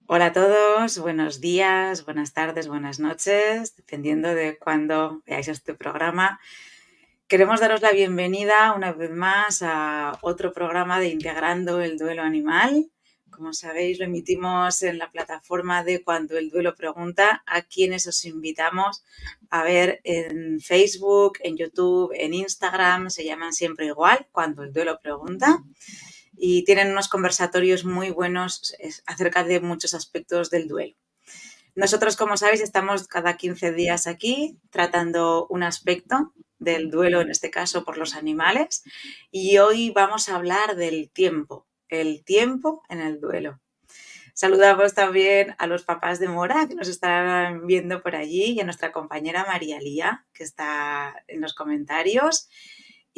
Hola a todos, buenos días, buenas tardes, buenas noches, dependiendo de cuándo veáis este programa. Queremos daros la bienvenida una vez más a otro programa de Integrando el Duelo Animal. Como sabéis, lo emitimos en la plataforma de Cuando el Duelo Pregunta, a quienes os invitamos a ver en Facebook, en YouTube, en Instagram, se llaman siempre igual, Cuando el Duelo Pregunta. Y tienen unos conversatorios muy buenos acerca de muchos aspectos del duelo. Nosotros, como sabéis, estamos cada 15 días aquí tratando un aspecto del duelo, en este caso por los animales, y hoy vamos a hablar del tiempo, el tiempo en el duelo. Saludamos también a los papás de Mora que nos están viendo por allí y a nuestra compañera María Lía, que está en los comentarios.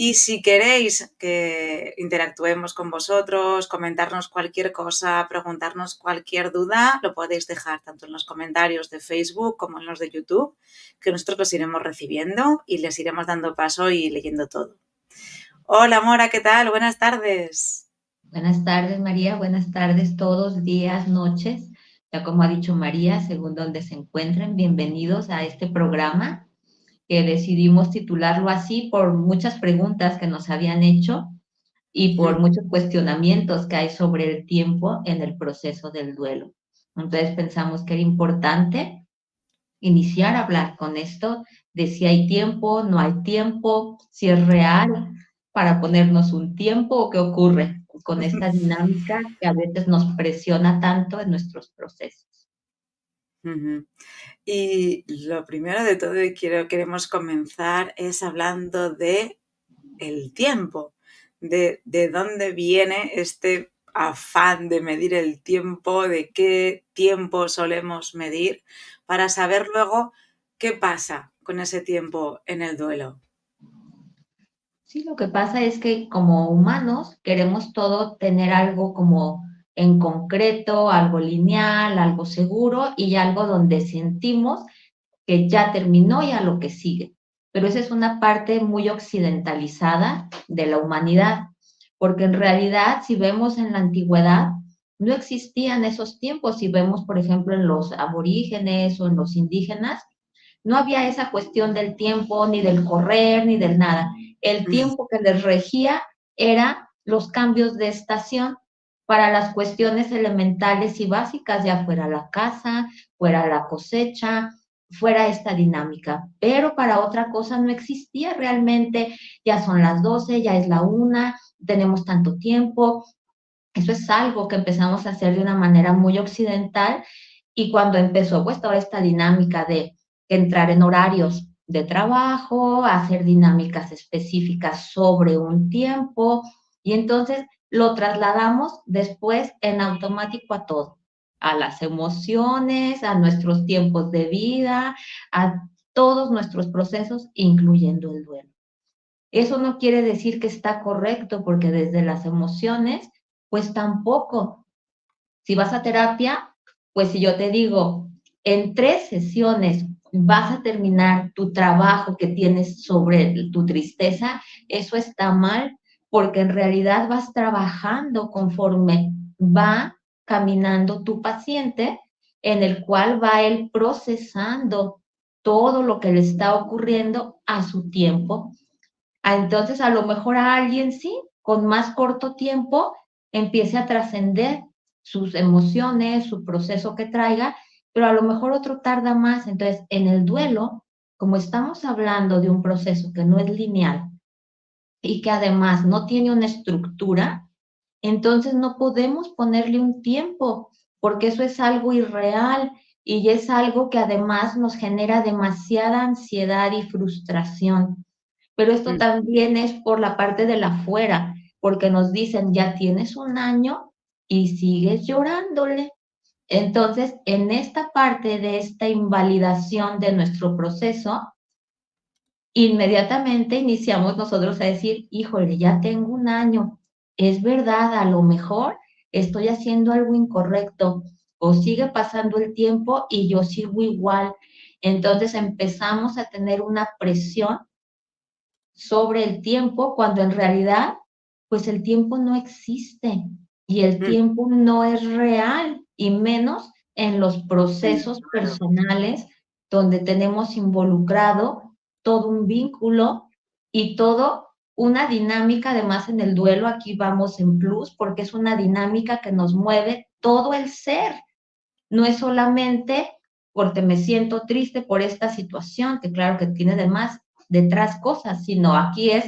Y si queréis que interactuemos con vosotros, comentarnos cualquier cosa, preguntarnos cualquier duda, lo podéis dejar tanto en los comentarios de Facebook como en los de YouTube, que nosotros los iremos recibiendo y les iremos dando paso y leyendo todo. Hola Mora, ¿qué tal? Buenas tardes. Buenas tardes, María. Buenas tardes, todos, días, noches. Ya como ha dicho María, según donde se encuentren, bienvenidos a este programa que decidimos titularlo así por muchas preguntas que nos habían hecho y por muchos cuestionamientos que hay sobre el tiempo en el proceso del duelo. Entonces pensamos que era importante iniciar a hablar con esto de si hay tiempo, no hay tiempo, si es real para ponernos un tiempo o qué ocurre con esta dinámica que a veces nos presiona tanto en nuestros procesos. Y lo primero de todo y queremos comenzar es hablando de el tiempo, de dónde viene este afán de medir el tiempo, de qué tiempo solemos medir, para saber luego qué pasa con ese tiempo en el duelo. Sí, lo que pasa es que como humanos queremos todo tener algo como en concreto, algo lineal, algo seguro y algo donde sentimos que ya terminó y a lo que sigue. Pero esa es una parte muy occidentalizada de la humanidad, porque en realidad si vemos en la antigüedad, no existían esos tiempos. Si vemos, por ejemplo, en los aborígenes o en los indígenas, no había esa cuestión del tiempo, ni del correr, ni del nada. El tiempo que les regía era los cambios de estación para las cuestiones elementales y básicas, ya fuera la casa, fuera la cosecha, fuera esta dinámica. Pero para otra cosa no existía realmente, ya son las 12, ya es la 1, tenemos tanto tiempo. Eso es algo que empezamos a hacer de una manera muy occidental y cuando empezó pues toda esta dinámica de entrar en horarios de trabajo, hacer dinámicas específicas sobre un tiempo y entonces lo trasladamos después en automático a todo, a las emociones, a nuestros tiempos de vida, a todos nuestros procesos, incluyendo el duelo. Eso no quiere decir que está correcto, porque desde las emociones, pues tampoco. Si vas a terapia, pues si yo te digo, en 3 sesiones vas a terminar tu trabajo que tienes sobre tu tristeza, eso está mal, porque en realidad vas trabajando conforme va caminando tu paciente, en el cual va él procesando todo lo que le está ocurriendo a su tiempo. Entonces, a lo mejor a alguien sí, con más corto tiempo, empiece a trascender sus emociones, su proceso que traiga, pero a lo mejor otro tarda más. Entonces, en el duelo, como estamos hablando de un proceso que no es lineal y que además no tiene una estructura, entonces no podemos ponerle un tiempo, porque eso es algo irreal y es algo que además nos genera demasiada ansiedad y frustración. Pero esto también es por la parte de la afuera, porque nos dicen, ya tienes un año y sigues llorándole. Entonces, en esta parte de esta invalidación de nuestro proceso, inmediatamente iniciamos nosotros a decir, híjole, ya tengo un año, es verdad, a lo mejor estoy haciendo algo incorrecto o sigue pasando el tiempo y yo sigo igual. Entonces empezamos a tener una presión sobre el tiempo cuando en realidad, pues el tiempo no existe y el tiempo no es real y menos en los procesos personales donde tenemos involucrado todo un vínculo y todo una dinámica, además en el duelo, aquí vamos en plus, porque es una dinámica que nos mueve todo el ser. No es solamente porque me siento triste por esta situación, que claro que tiene además detrás cosas, sino aquí es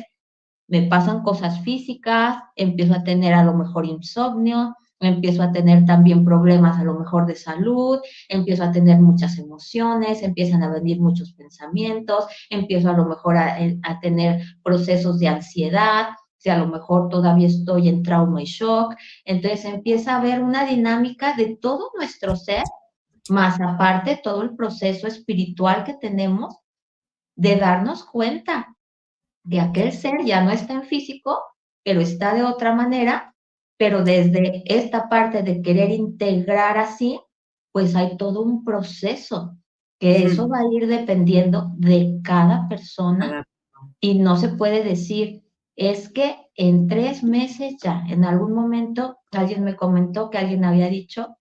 me pasan cosas físicas, empiezo a tener a lo mejor insomnio, empiezo a tener también problemas a lo mejor de salud, empiezo a tener muchas emociones, empiezan a venir muchos pensamientos, empiezo a lo mejor a tener procesos de ansiedad, si a lo mejor todavía estoy en trauma y shock, entonces empieza a haber una dinámica de todo nuestro ser, más aparte todo el proceso espiritual que tenemos de darnos cuenta de aquel ser ya no está en físico, pero está de otra manera, pero desde esta parte de querer integrar así, pues hay todo un proceso, que eso va a ir dependiendo de cada persona y no se puede decir, es que en 3 meses ya, en algún momento alguien me comentó que alguien había dicho,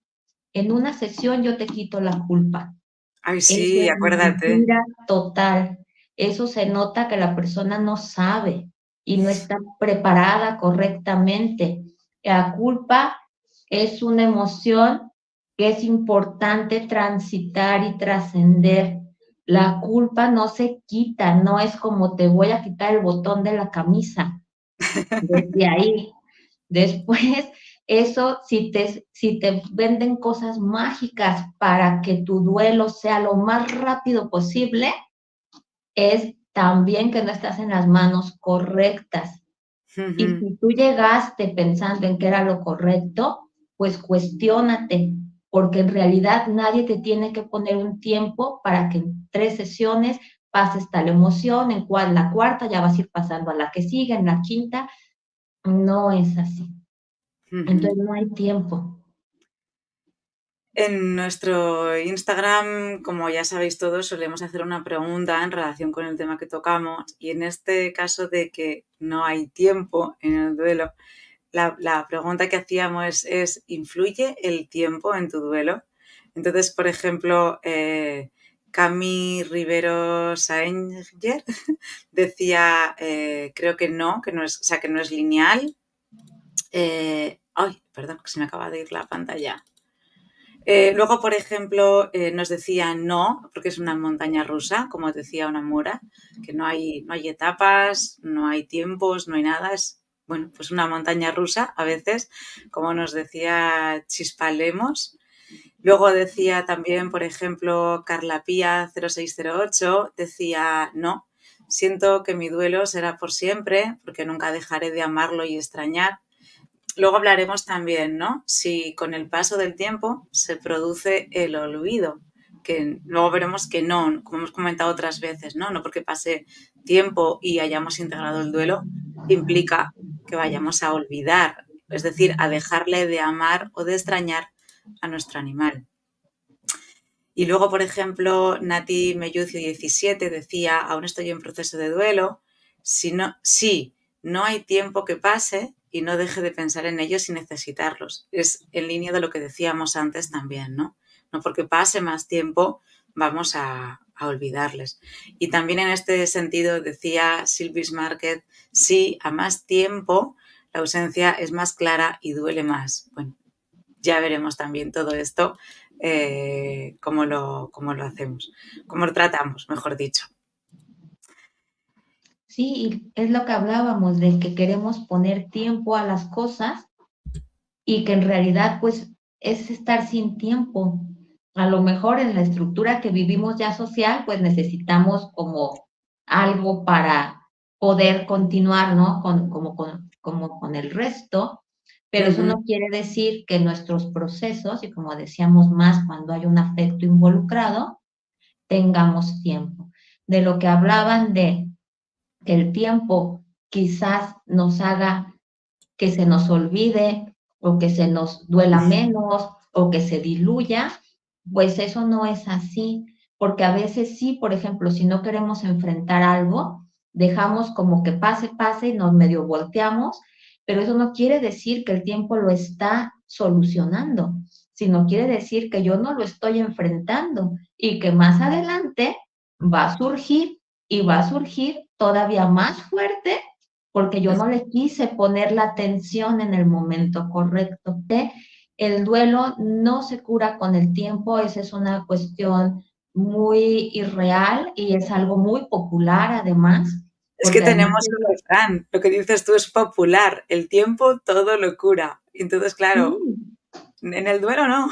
en una sesión yo te quito la culpa. Ay, Eso sí, es acuérdate. mentira total. Eso se nota que la persona no sabe y no está preparada correctamente. La culpa es una emoción que es importante transitar y trascender. La culpa no se quita, no es como te voy a quitar el botón de la camisa. Desde ahí después, eso, si te venden cosas mágicas para que tu duelo sea lo más rápido posible, es también que no estás en las manos correctas. Y si tú llegaste pensando en que era lo correcto, pues cuestiónate, porque en realidad nadie te tiene que poner un tiempo para que en 3 sesiones pases tal emoción, en cual la cuarta ya vas a ir pasando a la que sigue, en la quinta, no es así. Entonces no hay tiempo. En nuestro Instagram, como ya sabéis todos, solemos hacer una pregunta en relación con el tema que tocamos y en este caso de que no hay tiempo en el duelo, la pregunta que hacíamos es, ¿influye el tiempo en tu duelo? Entonces, por ejemplo, Cami Rivero Saenger decía, creo que no es, o sea, que no es lineal. Ay, perdón, que se me acaba de ir la pantalla. Luego, por ejemplo, nos decían no, porque es una montaña rusa, como decía Onamura, que no hay etapas, no hay tiempos, no hay nada, es, bueno, pues una montaña rusa a veces, como nos decía Chispalemos. Luego decía también, por ejemplo, Carla Pía 0608, decía no, siento que mi duelo será por siempre, porque nunca dejaré de amarlo y extrañar. Luego hablaremos también, ¿no? Si con el paso del tiempo se produce el olvido, que luego veremos que no, como hemos comentado otras veces, ¿no? No porque pase tiempo y hayamos integrado el duelo, implica que vayamos a olvidar, es decir, a dejarle de amar o de extrañar a nuestro animal. Y luego, por ejemplo, Nati Mellucio 17 decía, aún estoy en proceso de duelo, si no hay tiempo que pase y no deje de pensar en ellos sin necesitarlos. Es en línea de lo que decíamos antes también, ¿no? No porque pase más tiempo vamos a olvidarles. Y también en este sentido decía Sylvis Market, sí, a más tiempo la ausencia es más clara y duele más. Bueno, ya veremos también todo esto, cómo lo hacemos, cómo lo tratamos, mejor dicho. Sí, es lo que hablábamos, de que queremos poner tiempo a las cosas y que en realidad pues es estar sin tiempo. A lo mejor en la estructura que vivimos ya social, pues necesitamos como algo para poder continuar, ¿no? Como con el resto, pero eso no quiere decir que nuestros procesos, y como decíamos más cuando hay un afecto involucrado, tengamos tiempo. De lo que hablaban de que el tiempo quizás nos haga que se nos olvide o que se nos duela menos o que se diluya, pues eso no es así, porque a veces sí, por ejemplo, si no queremos enfrentar algo, dejamos como que pase, pase y nos medio volteamos, pero eso no quiere decir que el tiempo lo está solucionando, sino quiere decir que yo no lo estoy enfrentando y que más adelante va a surgir y va a surgir todavía más fuerte porque yo no le quise poner la atención en el momento correcto. El duelo no se cura con el tiempo, esa es una cuestión muy irreal y es algo muy popular además, Es que porque además tenemos un refrán, lo que dices tú es popular, el tiempo todo lo cura. Entonces, claro, sí, en el duelo no.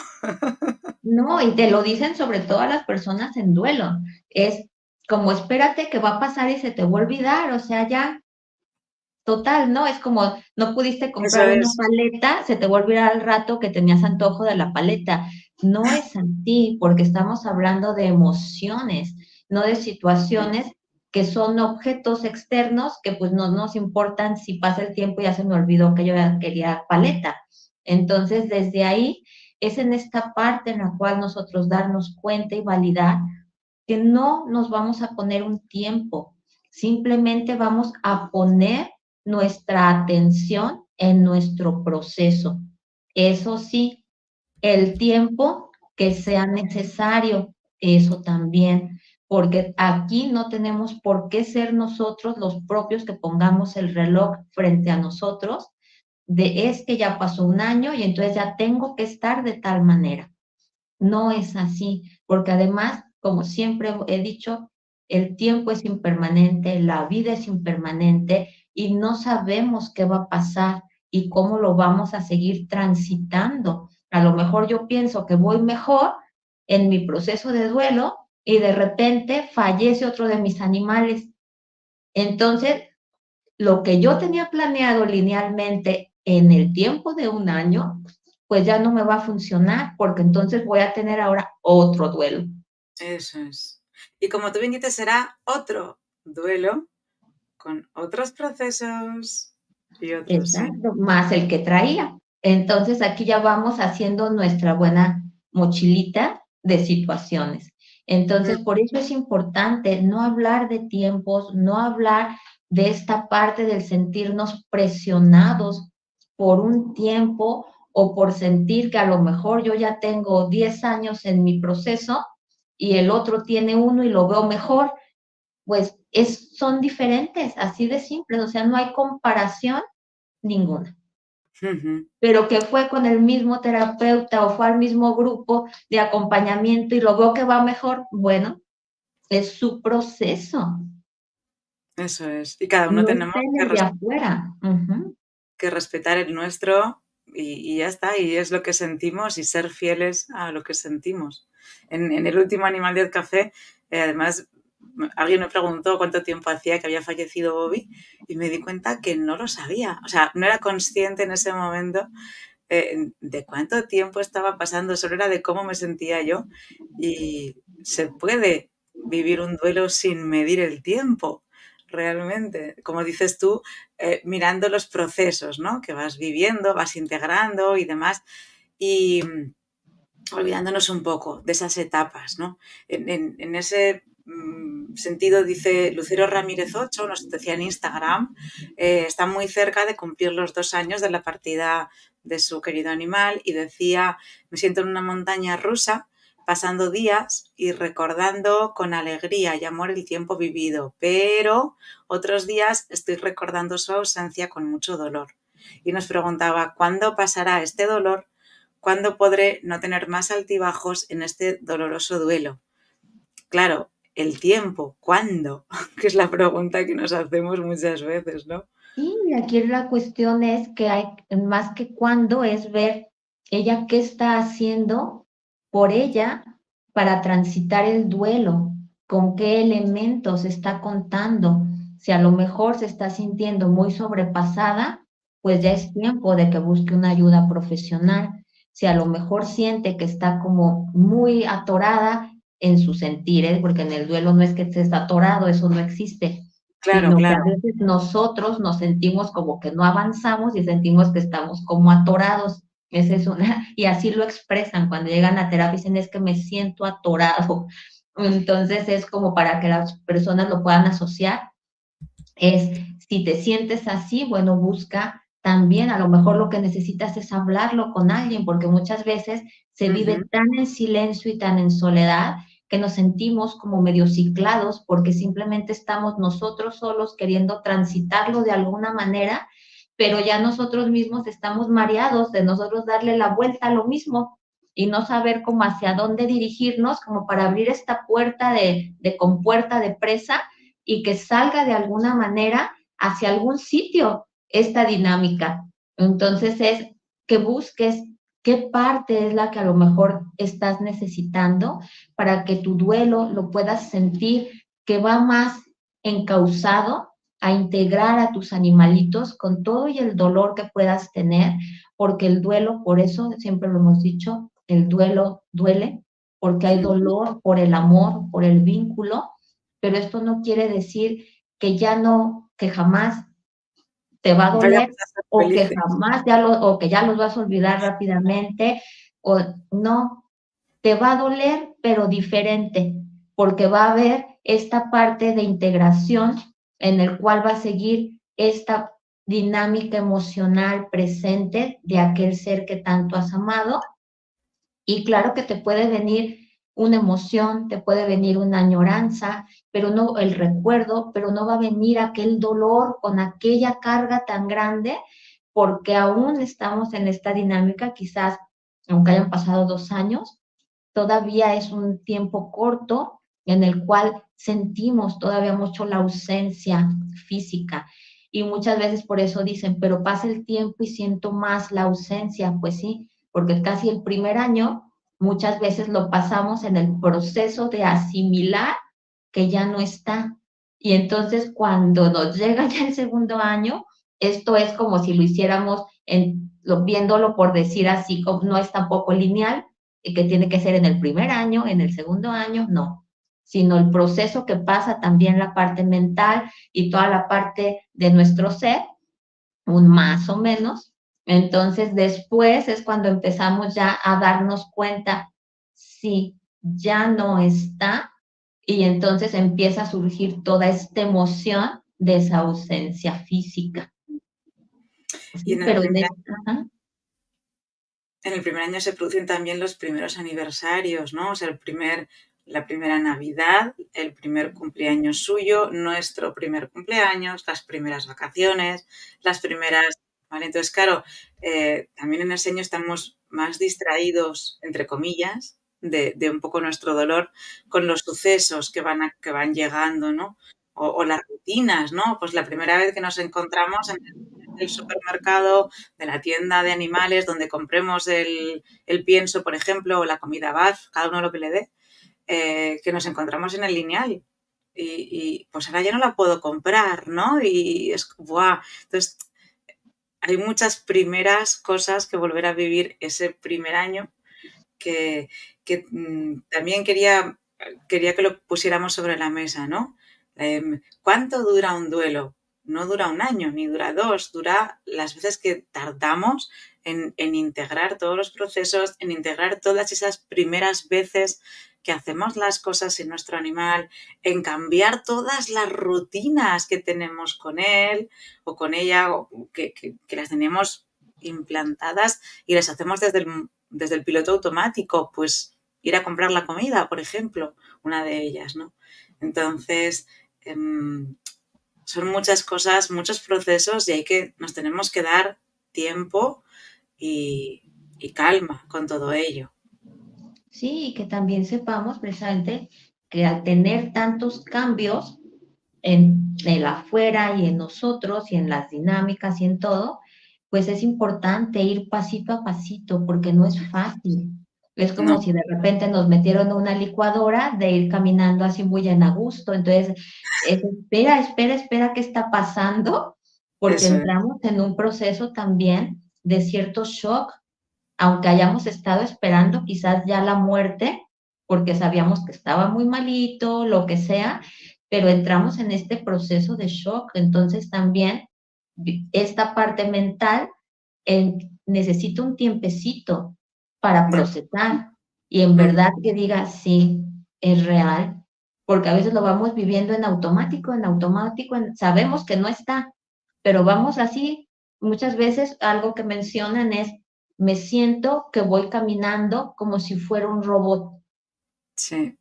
no, y te lo dicen sobre todo a las personas en duelo, es como espérate que va a pasar y se te va a olvidar, o sea, ya. Total, ¿no? Es como no pudiste Eso comprar una es. paleta, se te va a olvidar al rato que tenías antojo de la paleta. No es así, porque estamos hablando de emociones, no de situaciones que son objetos externos que pues no nos importan si pasa el tiempo y ya se me olvidó que yo ya quería paleta. Entonces, desde ahí es en esta parte en la cual nosotros darnos cuenta y validar que no nos vamos a poner un tiempo, simplemente vamos a poner nuestra atención en nuestro proceso. Eso sí, el tiempo que sea necesario, eso también, porque aquí no tenemos por qué ser nosotros los propios que pongamos el reloj frente a nosotros, de es que ya pasó un año y entonces ya tengo que estar de tal manera. No es así, porque además, como siempre he dicho, el tiempo es impermanente, la vida es impermanente y no sabemos qué va a pasar y cómo lo vamos a seguir transitando. A lo mejor yo pienso que voy mejor en mi proceso de duelo y de repente fallece otro de mis animales. Entonces, lo que yo tenía planeado linealmente en el tiempo de un año, pues ya no me va a funcionar porque entonces voy a tener ahora otro duelo. Eso es. Y como tú bien dices, será otro duelo con otros procesos y otros sí. Exacto, más el que traía. Entonces aquí ya vamos haciendo nuestra buena mochilita de situaciones. Entonces, por eso es importante no hablar de tiempos, no hablar de esta parte del sentirnos presionados por un tiempo o por sentir que a lo mejor yo ya tengo 10 años en mi proceso y el otro tiene uno y lo veo mejor, pues son diferentes, así de simples, o sea, no hay comparación ninguna. Ujú. Pero que fue con el mismo terapeuta o fue al mismo grupo de acompañamiento y lo veo que va mejor, bueno, es su proceso, Eso es. Y cada uno no tenemos está en el de afuera. Uh-huh. que respetar el nuestro y ya está, y es lo que sentimos y ser fieles a lo que sentimos. En el último Animal 10 Café, además, alguien me preguntó cuánto tiempo hacía que había fallecido Bobby y me di cuenta que no lo sabía. O sea, no era consciente en ese momento de cuánto tiempo estaba pasando, solo era de cómo me sentía yo. Y se puede vivir un duelo sin medir el tiempo, realmente. Como dices tú, mirando los procesos, ¿no? Que vas viviendo, vas integrando y demás. Y olvidándonos un poco de esas etapas, ¿no? En ese sentido, dice Lucero Ramírez 8, nos decía en Instagram, está muy cerca de cumplir los 2 años de la partida de su querido animal y decía, me siento en una montaña rusa pasando días y recordando con alegría y amor el tiempo vivido, pero otros días estoy recordando su ausencia con mucho dolor. Y nos preguntaba, ¿cuándo pasará este dolor? ¿Cuándo podré no tener más altibajos en este doloroso duelo? Claro, el tiempo, ¿cuándo? Que es la pregunta que nos hacemos muchas veces, ¿no? Sí, aquí la cuestión es que hay más que cuándo es ver ella qué está haciendo por ella para transitar el duelo, con qué elementos está contando. Si a lo mejor se está sintiendo muy sobrepasada, pues ya es tiempo de que busque una ayuda profesional. Si a lo mejor siente que está como muy atorada en sus sentires, porque en el duelo no es que estés atorado, eso no existe, Claro, sino que a claro, veces nosotros nos sentimos como que no avanzamos y sentimos que estamos como atorados. Esa es una, y así lo expresan cuando llegan a terapia, dicen es que me siento atorado. Entonces es como para que las personas lo puedan asociar. Es si te sientes así, bueno, busca también a lo mejor lo que necesitas es hablarlo con alguien, porque muchas veces se vive Ujú. tan en silencio y tan en soledad que nos sentimos como medio ciclados porque simplemente estamos nosotros solos queriendo transitarlo de alguna manera, pero ya nosotros mismos estamos mareados de nosotros darle la vuelta a lo mismo y no saber cómo hacia dónde dirigirnos, como para abrir esta puerta de compuerta de presa y que salga de alguna manera hacia algún sitio esta dinámica. Entonces es que busques qué parte es la que a lo mejor estás necesitando para que tu duelo lo puedas sentir que va más encauzado a integrar a tus animalitos con todo y el dolor que puedas tener, porque el duelo, por eso siempre lo hemos dicho, el duelo duele, porque hay Ujú. dolor por el amor, por el vínculo, pero esto no quiere decir que ya no, que jamás te va a doler Vayamos a ser o que felices. jamás o que ya los vas a olvidar rápidamente, o no, te va a doler, pero diferente, porque va a haber esta parte de integración en el cual va a seguir esta dinámica emocional presente de aquel ser que tanto has amado. Y claro que te puede venir una emoción, te puede venir una añoranza, pero no el recuerdo, pero no va a venir aquel dolor con aquella carga tan grande, porque aún estamos en esta dinámica, quizás, aunque hayan pasado 2 años, todavía es un tiempo corto en el cual sentimos todavía mucho la ausencia física. Y muchas veces por eso dicen, pero pasa el tiempo y siento más la ausencia. Pues sí, porque casi el primer año muchas veces lo pasamos en el proceso de asimilar que ya no está. Y entonces cuando nos llega ya el segundo año, esto es como si lo hiciéramos viéndolo por decir así, como no es tampoco lineal, y que tiene que ser en el primer año, en el segundo año, no, sino el proceso que pasa también la parte mental y toda la parte de nuestro ser, un más o menos. Entonces después es cuando empezamos ya a darnos cuenta, sí, ya no está, y entonces empieza a surgir toda esta emoción de esa ausencia física. Y Sí, pero en en el primer año se producen también los primeros aniversarios, ¿no? O sea, la primera Navidad, el primer cumpleaños suyo, nuestro primer cumpleaños, las primeras vacaciones, las primeras... ¿Vale? Entonces, claro, también en ese año estamos más distraídos, entre comillas, de un poco nuestro dolor con los sucesos que van llegando, ¿no? O las rutinas, ¿no? Pues la primera vez que nos encontramos en el supermercado, de la tienda de animales, donde compremos el pienso, por ejemplo, o la comida BAF, cada uno lo que le dé, que nos encontramos en el lineal. Pues ahora ya no la puedo comprar, ¿no? Y es, ¡buah! Entonces, hay muchas primeras cosas que volver a vivir ese primer año que, también quería que lo pusiéramos sobre la mesa, ¿no? ¿Cuánto dura un duelo? No dura un año, ni dura dos, dura las veces que tardamos en integrar todos los procesos, en integrar todas esas primeras veces que hacemos las cosas en nuestro animal, en cambiar todas las rutinas que tenemos con él o con ella, o que las tenemos implantadas y las hacemos desde el piloto automático, pues ir a comprar la comida, por ejemplo, una de ellas, ¿no? Entonces, son muchas cosas, muchos procesos y nos tenemos que dar tiempo y, y calma con todo ello. sí, y que también sepamos precisamente que al tener tantos cambios en el afuera y en nosotros y en las dinámicas y en todo, pues es importante ir pasito a pasito porque no es fácil. Es como ¿No? si de repente nos metieron a una licuadora de ir caminando así muy en a gusto. Entonces, espera, espera, espera, ¿qué está pasando? Porque Eso es. entramos en un proceso también de cierto shock, aunque hayamos estado esperando quizás ya la muerte, porque sabíamos que estaba muy malito, lo que sea, pero entramos en este proceso de shock. Entonces también esta parte mental necesita un tiempecito para De acuerdo. procesar y en Mm. verdad que diga, sí, es real, porque a veces lo vamos viviendo en automático, sabemos que no está, pero vamos así Muchas veces algo que mencionan es, me siento que voy caminando como si fuera un robot, Sí,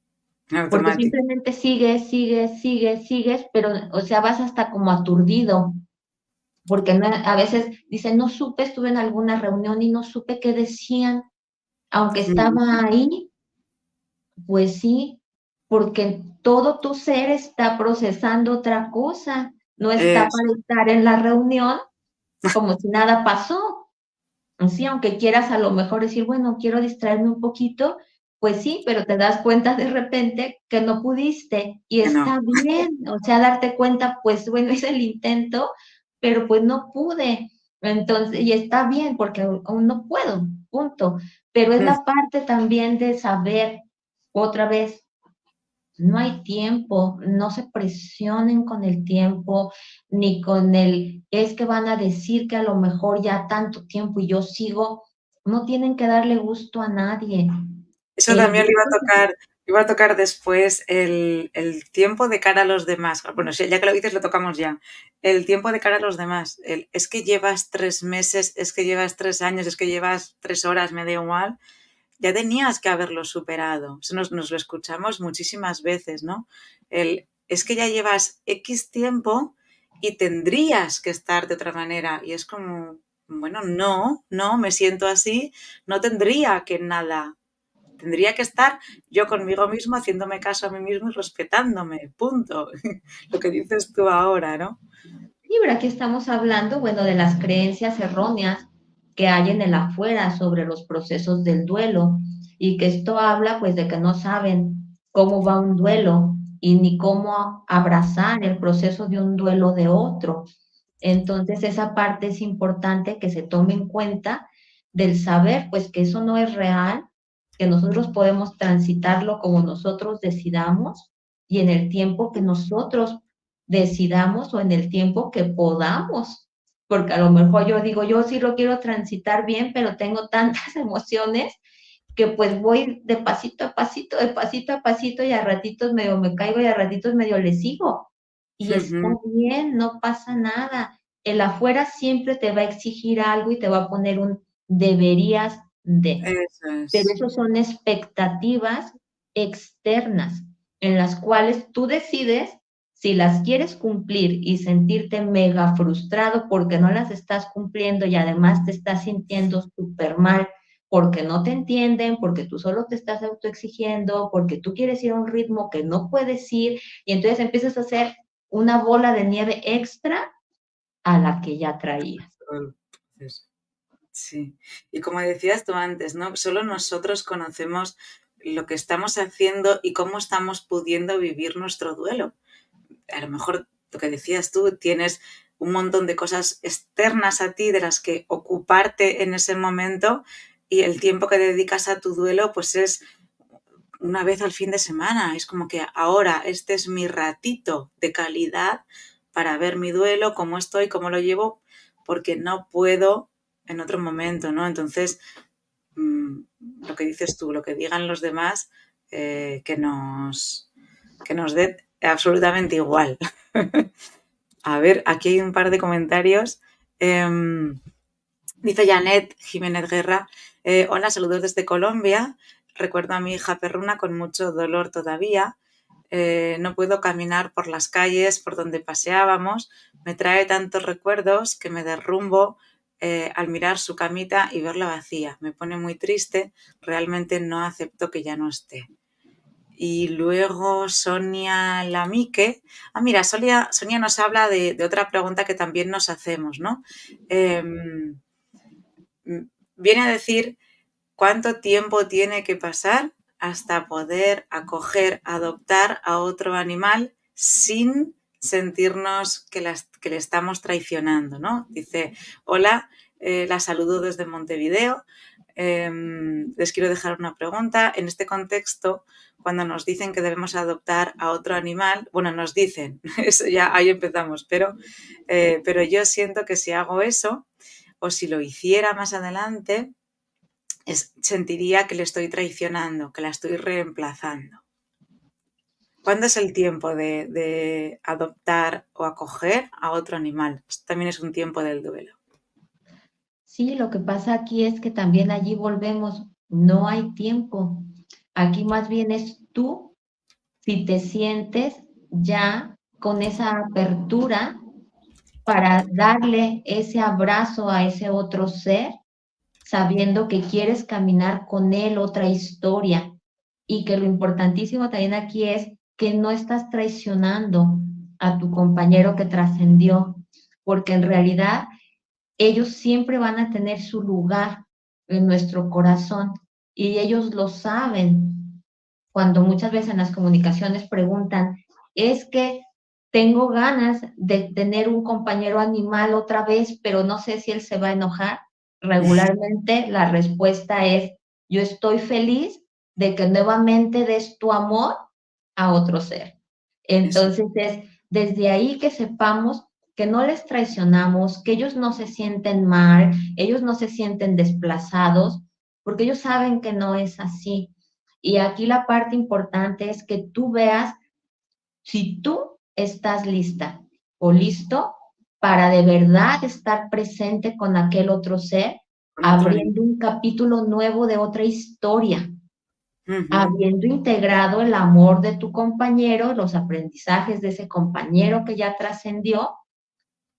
porque automático. simplemente sigues, sigues, sigues, sigues, pero, o sea, vas hasta como aturdido, porque a veces dicen, no supe, estuve en alguna reunión y no supe qué decían, aunque estaba ahí, pues sí, porque todo tu ser está procesando otra cosa, no está Eso, para estar en la reunión como si nada pasó. Sí, aunque quieras a lo mejor decir, bueno, quiero distraerme un poquito, pues sí, pero te das cuenta de repente que no pudiste y que no. está bien, o sea, darte cuenta, pues bueno, hice el intento, pero pues no pude. Entonces, y está bien porque aún no puedo, punto. Pero es la parte también de saber otra vez, no hay tiempo, no se presionen con el tiempo, ni con el, es que van a decir que a lo mejor ya tanto tiempo y yo sigo, no tienen que darle gusto a nadie. Eso El también lo gusto, iba a tocar después el tiempo de cara a los demás. Bueno, sí, ya que lo dices, lo tocamos ya. El tiempo de cara a los demás. Es que llevas 3 meses, es que llevas 3 años, es que llevas 3 horas, me da igual. Ya tenías que haberlo superado. Eso nos lo escuchamos muchísimas veces, ¿no? Es que ya llevas X tiempo y tendrías que estar de otra manera. Y es como, bueno, no, me siento así, no tendría que nada. Tendría que estar yo conmigo mismo, haciéndome caso a mí mismo y respetándome, punto. Lo que dices tú ahora, ¿no? sí, pero aquí estamos hablando, bueno, de las creencias erróneas que hay en el afuera sobre los procesos del duelo y que esto habla pues de que no saben cómo va un duelo y ni cómo abrazar el proceso de un duelo de otro. Entonces, esa parte es importante que se tome en cuenta del saber, pues que eso no es real, que nosotros podemos transitarlo como nosotros decidamos y en el tiempo que nosotros decidamos o en el tiempo que podamos. Porque a lo mejor yo digo, yo sí lo quiero transitar bien, pero tengo tantas emociones que pues voy de pasito a pasito, de pasito a pasito y a ratitos medio me caigo y a ratitos medio le sigo. Y está Ujú. bien, no pasa nada. El afuera siempre te va a exigir algo y te va a poner un deberías de. Eso Pero es. eso son expectativas externas en las cuales tú decides si las quieres cumplir y sentirte mega frustrado porque no las estás cumpliendo y además te estás sintiendo súper mal porque no te entienden, porque tú solo te estás autoexigiendo, porque tú quieres ir a un ritmo que no puedes ir y entonces empiezas a hacer una bola de nieve extra a la que ya traías. Todo el proceso. Sí. Y como decías tú antes, ¿no? Solo nosotros conocemos lo que estamos haciendo y cómo estamos pudiendo vivir nuestro duelo. A lo mejor lo que decías tú, tienes un montón de cosas externas a ti de las que ocuparte en ese momento y el tiempo que dedicas a tu duelo pues es una vez al fin de semana. Es como que ahora este es mi ratito de calidad para ver mi duelo, cómo estoy, cómo lo llevo, porque no puedo en otro momento, ¿no? Entonces, mmm, lo que dices tú, lo que digan los demás, que nos dé absolutamente igual. A ver, aquí hay un par de comentarios. Dice Janet Jiménez Guerra, hola, saludos desde Colombia. Recuerdo a mi hija perruna con mucho dolor todavía. No puedo caminar por las calles por donde paseábamos. Me trae tantos recuerdos que me derrumbo al mirar su camita y verla vacía. Me pone muy triste. Realmente no acepto que ya no esté. Y luego Sonia Lamique. Ah, mira, Sonia nos habla de otra pregunta que también nos hacemos, ¿no? Viene a decir cuánto tiempo tiene que pasar hasta poder acoger, adoptar a otro animal sin sentirnos que le estamos traicionando, ¿no? Dice, hola, la saludo desde Montevideo. Les quiero dejar una pregunta. En este contexto, cuando nos dicen que debemos adoptar a otro animal, bueno, nos dicen, eso ya ahí empezamos, pero yo siento que si hago eso o si lo hiciera más adelante, sentiría que le estoy traicionando, que la estoy reemplazando. ¿Cuándo es el tiempo de adoptar o acoger a otro animal? Esto también es un tiempo del duelo. Sí, lo que pasa aquí es que también allí volvemos, no hay tiempo. Aquí más bien es tú, si te sientes ya con esa apertura para darle ese abrazo a ese otro ser, sabiendo que quieres caminar con él otra historia y que lo importantísimo también aquí es que no estás traicionando a tu compañero que trascendió, porque en realidad ellos siempre van a tener su lugar en nuestro corazón y ellos lo saben. Cuando muchas veces en las comunicaciones preguntan, es que tengo ganas de tener un compañero animal otra vez, pero no sé si él se va a enojar. Regularmente la respuesta es, yo estoy feliz de que nuevamente des tu amor a otro ser. Eso, Entonces es desde ahí que sepamos que no les traicionamos, que ellos no se sienten mal, ellos no se sienten desplazados, porque ellos saben que no es así. Y aquí la parte importante es que tú veas si tú estás lista o listo para de verdad estar presente con aquel otro ser, con otro animal. abriendo un capítulo nuevo de otra historia, Ujú, habiendo integrado el amor de tu compañero, los aprendizajes de ese compañero que ya trascendió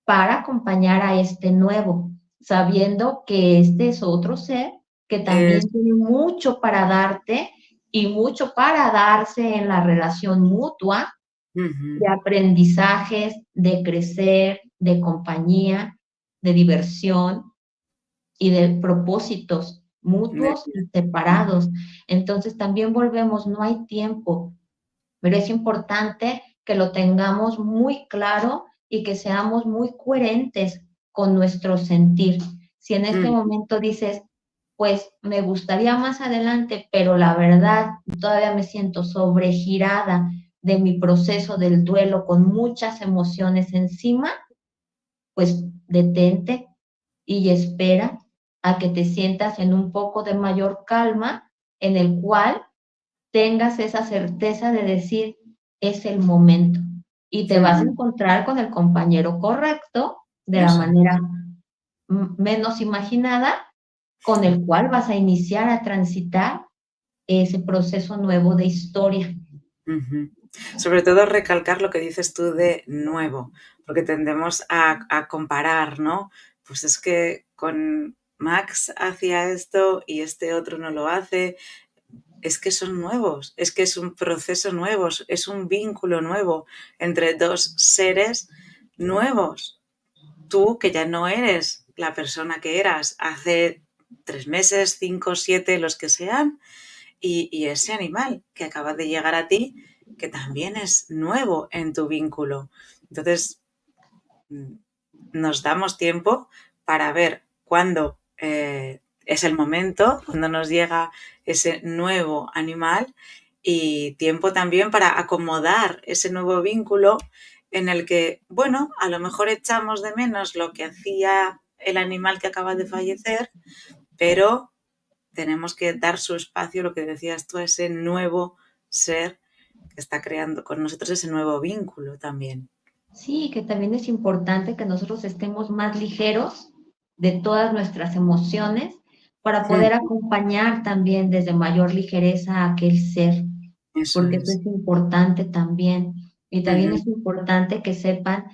para acompañar a este nuevo, sabiendo que este es otro ser que también es- tiene mucho para darte y mucho para darse en la relación mutua ujú, de aprendizajes, de crecer, de compañía, de diversión y de propósitos de mutuos vida. y separados. Entonces también volvemos, no hay tiempo, pero es importante que lo tengamos muy claro y que seamos muy coherentes con nuestro sentir. Si en este Mm, momento dices, pues me gustaría más adelante, pero la verdad todavía me siento sobregirada de mi proceso del duelo con muchas emociones encima, pues detente y espera a que te sientas en un poco de mayor calma, en el cual tengas esa certeza de decir, es el momento. Y te vas a ujú, encontrar con el compañero correcto, de la eso. manera menos imaginada, con el cual vas a iniciar a transitar ese proceso nuevo de historia. Ujú. Sobre todo recalcar lo que dices tú de nuevo, porque tendemos a comparar, ¿no? Pues es que con Max hacía esto y este otro no lo hace. Es que son nuevos, es que es un proceso nuevo, es un vínculo nuevo entre dos seres nuevos. Tú, que ya no eres la persona que eras hace 3 meses, 5, 7, los que sean, y ese animal que acaba de llegar a ti, que también es nuevo en tu vínculo. Entonces, mm, nos damos tiempo para ver cuándo es el momento, cuando nos llega ese nuevo animal y tiempo también para acomodar ese nuevo vínculo en el que, bueno, a lo mejor echamos de menos lo que hacía el animal que acaba de fallecer, pero tenemos que dar su espacio, lo que decías tú, a ese nuevo ser que está creando con nosotros ese nuevo vínculo también. Sí, que también es importante que nosotros estemos más ligeros de todas nuestras emociones para poder Mm, acompañar también desde mayor ligereza a aquel ser, eso porque eso es. es importante también. Y también Ujú, es importante que sepan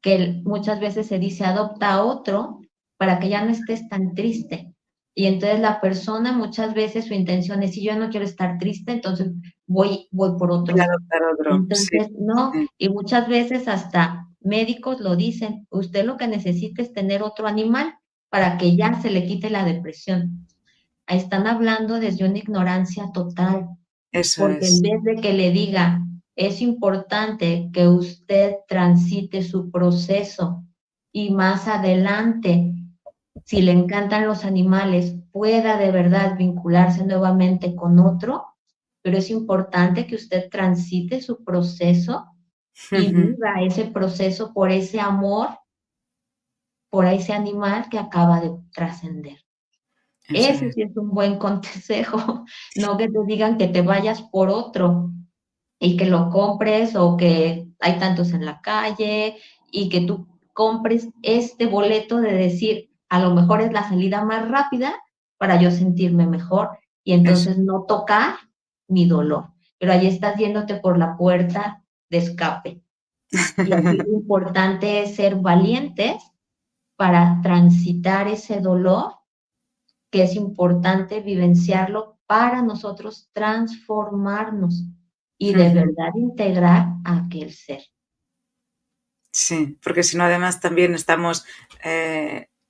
que muchas veces se dice adopta a otro para que ya no estés tan triste. Y entonces la persona muchas veces su intención es, si yo no quiero estar triste, entonces voy por voy a otro. adoptar otro, sí. Entonces, no, Mm, y muchas veces hasta médicos lo dicen, usted lo que necesita es tener otro animal para que ya se le quite la depresión. Ahí están hablando desde una ignorancia total, eso porque en es. vez de que le diga, es importante que usted transite su proceso y más adelante, si le encantan los animales, pueda de verdad vincularse nuevamente con otro, pero es importante que usted transite su proceso y Ujú, viva ese proceso por ese amor, por ese animal que acaba de trascender. eso Ese es. sí es un buen consejo, no que te digan que te vayas por otro y que lo compres o que hay tantos en la calle y que tú compres este boleto de decir, a lo mejor es la salida más rápida para yo sentirme mejor y Eso. entonces no tocar mi dolor. Pero ahí estás yéndote por la puerta de escape. Y aquí lo importante es ser valientes para transitar ese dolor, que es importante vivenciarlo para nosotros transformarnos y de verdad integrar a aquel ser. Sí, porque si no, además también estamos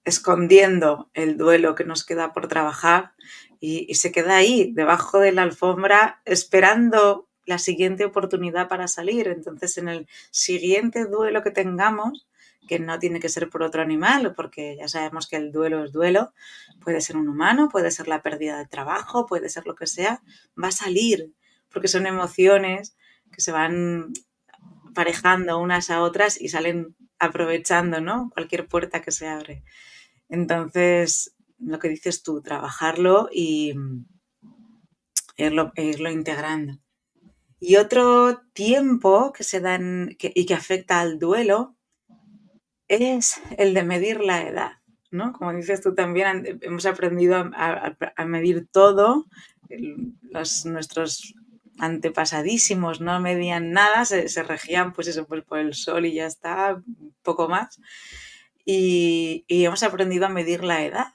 escondiendo el duelo que nos queda por trabajar y se queda ahí, debajo de la alfombra, esperando la siguiente oportunidad para salir. Entonces, en el siguiente duelo que tengamos, que no tiene que ser por otro animal, porque ya sabemos que el duelo es duelo, puede ser un humano, puede ser la pérdida de trabajo, puede ser lo que sea, va a salir, porque son emociones que se van parejando unas a otras y salen aprovechando, ¿no? Cualquier puerta que se abre. Entonces, lo que dices tú, trabajarlo y irlo integrando. Y otro tiempo que se dan y que afecta al duelo es el de medir la edad, ¿no? Como dices tú también, hemos aprendido a medir todo. Nuestros antepasadísimos no medían nada, se regían pues eso, pues por el sol y ya está, poco más. Y hemos aprendido a medir la edad.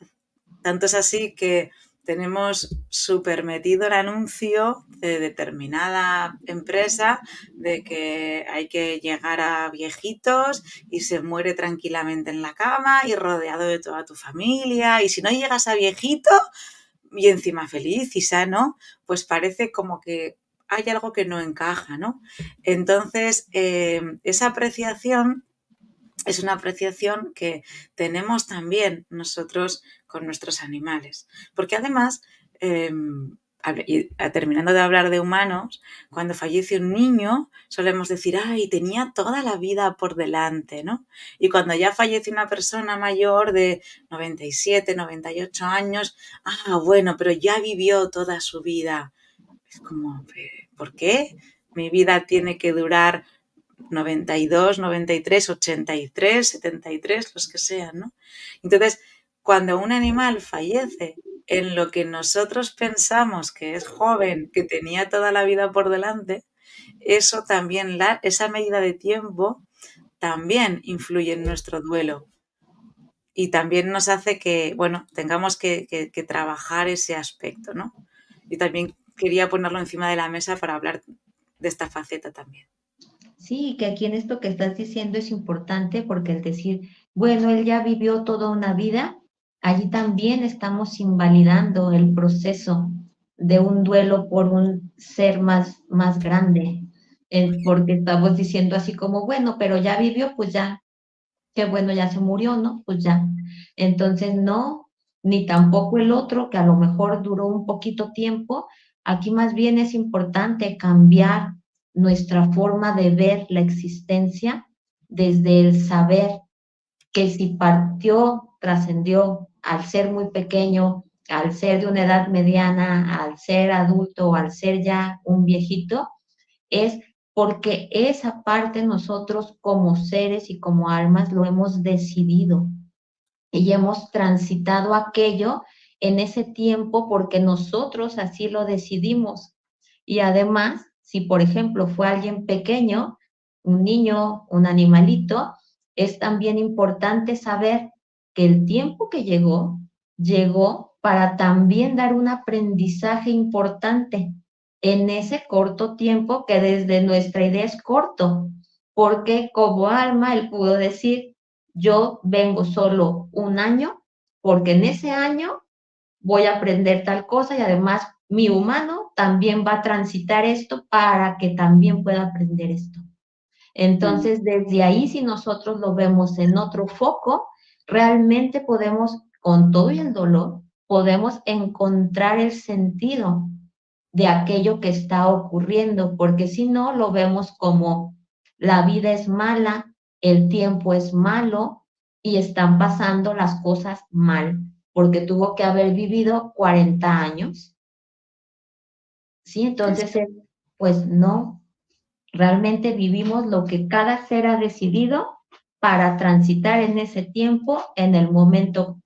Tanto es así que tenemos súper metido el anuncio de determinada empresa de que hay que llegar a viejitos y se muere tranquilamente en la cama y rodeado de toda tu familia. Y si no llegas a viejito y encima feliz y sano, pues parece como que hay algo que no encaja, ¿no? Entonces, esa apreciación es una apreciación que tenemos también nosotros con nuestros animales. Porque además, terminando de hablar de humanos, cuando fallece un niño solemos decir, ay, tenía toda la vida por delante, ¿no? Y cuando ya fallece una persona mayor de 97, 98 años, bueno, pero ya vivió toda su vida. Es como, ¿por qué? Mi vida tiene que durar 92, 93, 83, 73, los que sean, ¿no? Entonces, cuando un animal fallece en lo que nosotros pensamos que es joven, que tenía toda la vida por delante, eso también, esa medida de tiempo también influye en nuestro duelo y también nos hace que, bueno, tengamos que trabajar ese aspecto, ¿no? Y también quería ponerlo encima de la mesa para hablar de esta faceta también. Sí, que aquí en esto que estás diciendo es importante porque el decir, bueno, él ya vivió toda una vida, allí también estamos invalidando el proceso de un duelo por un ser más grande, porque estamos diciendo así como, bueno, pero ya vivió, pues ya, qué bueno, ya se murió, ¿no? Pues ya. Entonces, no, ni tampoco el otro, que a lo mejor duró un poquito tiempo. Aquí más bien es importante cambiar nuestra forma de ver la existencia desde el saber que si partió, trascendió al ser muy pequeño, al ser de una edad mediana, al ser adulto o al ser ya un viejito, es porque esa parte nosotros como seres y como almas lo hemos decidido y hemos transitado aquello en ese tiempo porque nosotros así lo decidimos. Y además, si por ejemplo fue alguien pequeño, un niño, un animalito, es también importante saber que el tiempo que llegó, llegó para también dar un aprendizaje importante en ese corto tiempo que desde nuestra idea es corto, porque como alma él pudo decir, yo vengo solo un año, porque en ese año voy a aprender tal cosa y además mi humano también va a transitar esto para que también pueda aprender esto. Mm. Entonces, desde ahí, si nosotros lo vemos en otro foco, realmente podemos, con todo y el dolor, podemos encontrar el sentido de aquello que está ocurriendo, porque si no, lo vemos como la vida es mala, el tiempo es malo y están pasando las cosas mal, porque tuvo que haber vivido 40 años. Sí, entonces, pues no, realmente vivimos lo que cada ser ha decidido para transitar en ese tiempo, en el momento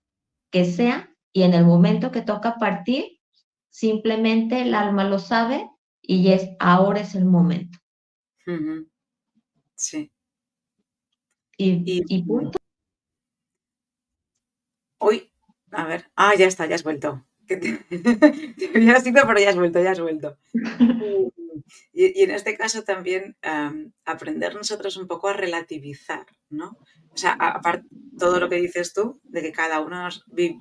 que sea, y en el momento que toca partir, simplemente el alma lo sabe y ahora es el momento. Ujú. Sí. Y Y punto. uy, a ver. Ah, ya has vuelto. Que te había sido, pero ya has vuelto, ya has vuelto. Y en este caso también aprender nosotros un poco a relativizar, ¿no? O sea, aparte todo lo que dices tú, de que cada uno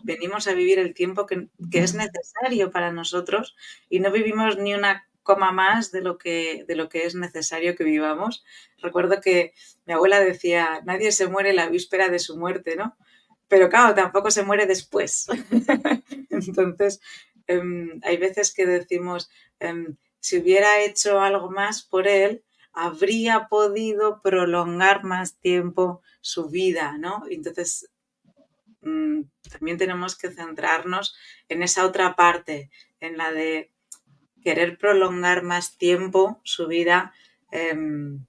venimos a vivir el tiempo que es necesario para nosotros y no vivimos ni una coma más de lo que es necesario que vivamos. Recuerdo que mi abuela decía, nadie se muere la víspera de su muerte, ¿no? Pero claro, tampoco se muere después. Entonces, hay veces que decimos, si hubiera hecho algo más por él, habría podido prolongar más tiempo su vida, ¿no? Entonces, también tenemos que centrarnos en esa otra parte, en la de querer prolongar más tiempo su vida en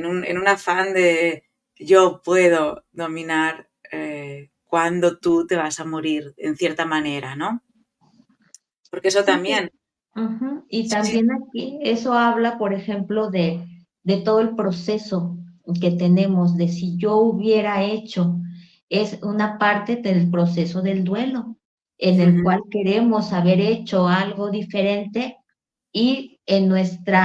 un afán de yo puedo dominar cuándo tú te vas a morir, en cierta manera, ¿no? Porque eso Sí, también. y Sí, sí. también aquí eso habla, por ejemplo, de todo el proceso que tenemos, de si yo hubiera hecho, es una parte del proceso del duelo, en el Ujú, cual queremos haber hecho algo diferente y en nuestro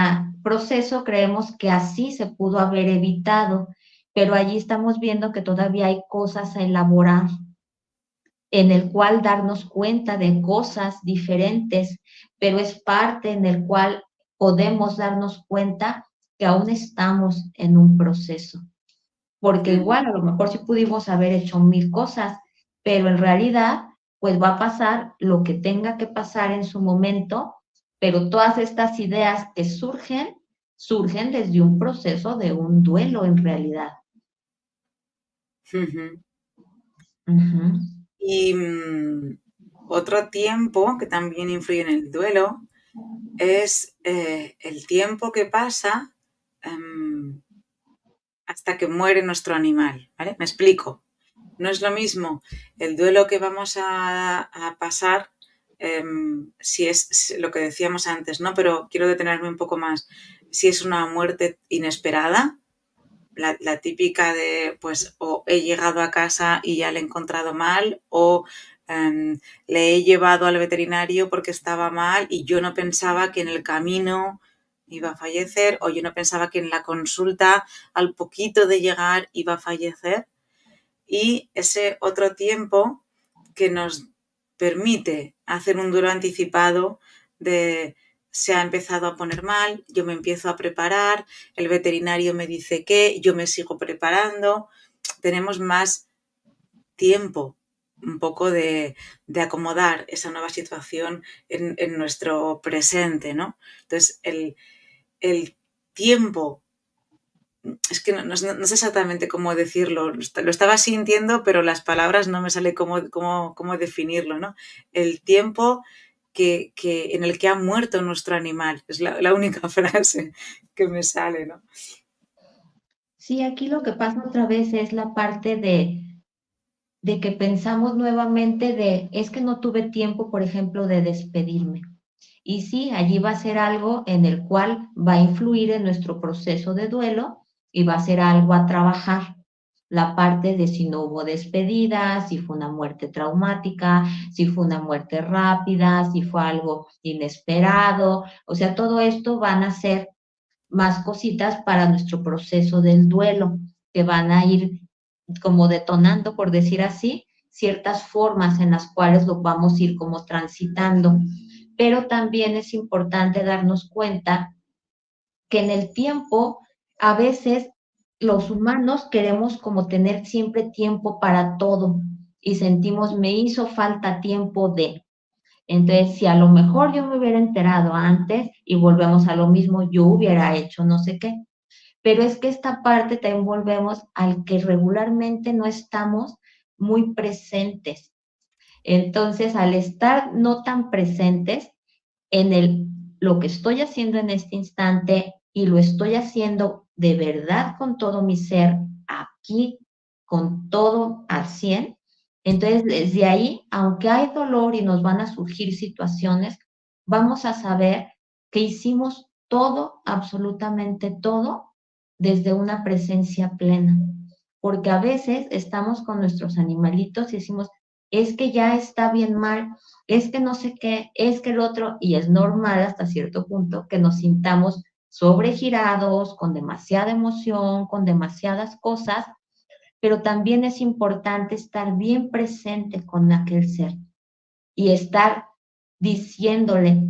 proceso creemos que así se pudo haber evitado, pero allí estamos viendo que todavía hay cosas a elaborar en el cual darnos cuenta de cosas diferentes, pero es parte en el cual podemos darnos cuenta que aún estamos en un proceso. Porque ujú, igual a lo mejor sí pudimos haber hecho 1000 cosas, pero en realidad pues va a pasar lo que tenga que pasar en su momento, pero todas estas ideas que surgen desde un proceso de un duelo en realidad. ujú. Ujú. Y otro tiempo que también influye en el duelo es el tiempo que pasa hasta que muere nuestro animal, ¿vale? Me explico. No es lo mismo el duelo que vamos a pasar, si es lo que decíamos antes, ¿no? Pero quiero detenerme un poco más. Si es una muerte inesperada, la típica de, pues, o he llegado a casa y ya le he encontrado mal, o le he llevado al veterinario porque estaba mal y yo no pensaba que en el camino iba a fallecer, o yo no pensaba que en la consulta, al poquito de llegar, iba a fallecer. Y ese otro tiempo que nos permite hacer un duelo anticipado de se ha empezado a poner mal, yo me empiezo a preparar, el veterinario me dice que, yo me sigo preparando, tenemos más tiempo un poco de acomodar esa nueva situación en nuestro presente, ¿no? Entonces, el tiempo es que no sé exactamente cómo decirlo, lo estaba sintiendo, pero las palabras no me sale cómo definirlo, ¿no? El tiempo en el que ha muerto nuestro animal, es la única frase que me sale, ¿no? Sí, aquí lo que pasa otra vez es la parte de que pensamos nuevamente es que no tuve tiempo, por ejemplo, de despedirme. Y sí, allí va a ser algo en el cual va a influir en nuestro proceso de duelo y va a ser algo a trabajar. La parte de si no hubo despedida, si fue una muerte traumática, si fue una muerte rápida, si fue algo inesperado. O sea, todo esto van a ser más cositas para nuestro proceso del duelo, que van a ir como detonando, por decir así, ciertas formas en las cuales lo vamos a ir como transitando. Pero también es importante darnos cuenta que en el tiempo, a veces los humanos queremos como tener siempre tiempo para todo y sentimos, me hizo falta tiempo de. Entonces, si a lo mejor yo me hubiera enterado antes y volvemos a lo mismo, yo hubiera hecho no sé qué. Pero es que esta parte también volvemos al que regularmente no estamos muy presentes. Entonces, al estar no tan presentes en lo que estoy haciendo en este instante y lo estoy haciendo de verdad con todo mi ser, aquí, con todo al 100, Entonces, desde ahí, aunque hay dolor y nos van a surgir situaciones, vamos a saber que hicimos todo, absolutamente todo, desde una presencia plena. Porque a veces estamos con nuestros animalitos y decimos, es que ya está bien mal, es que no sé qué, es que el otro, y es normal hasta cierto punto que nos sintamos sobregirados, con demasiada emoción, con demasiadas cosas, pero también es importante estar bien presente con aquel ser y estar diciéndole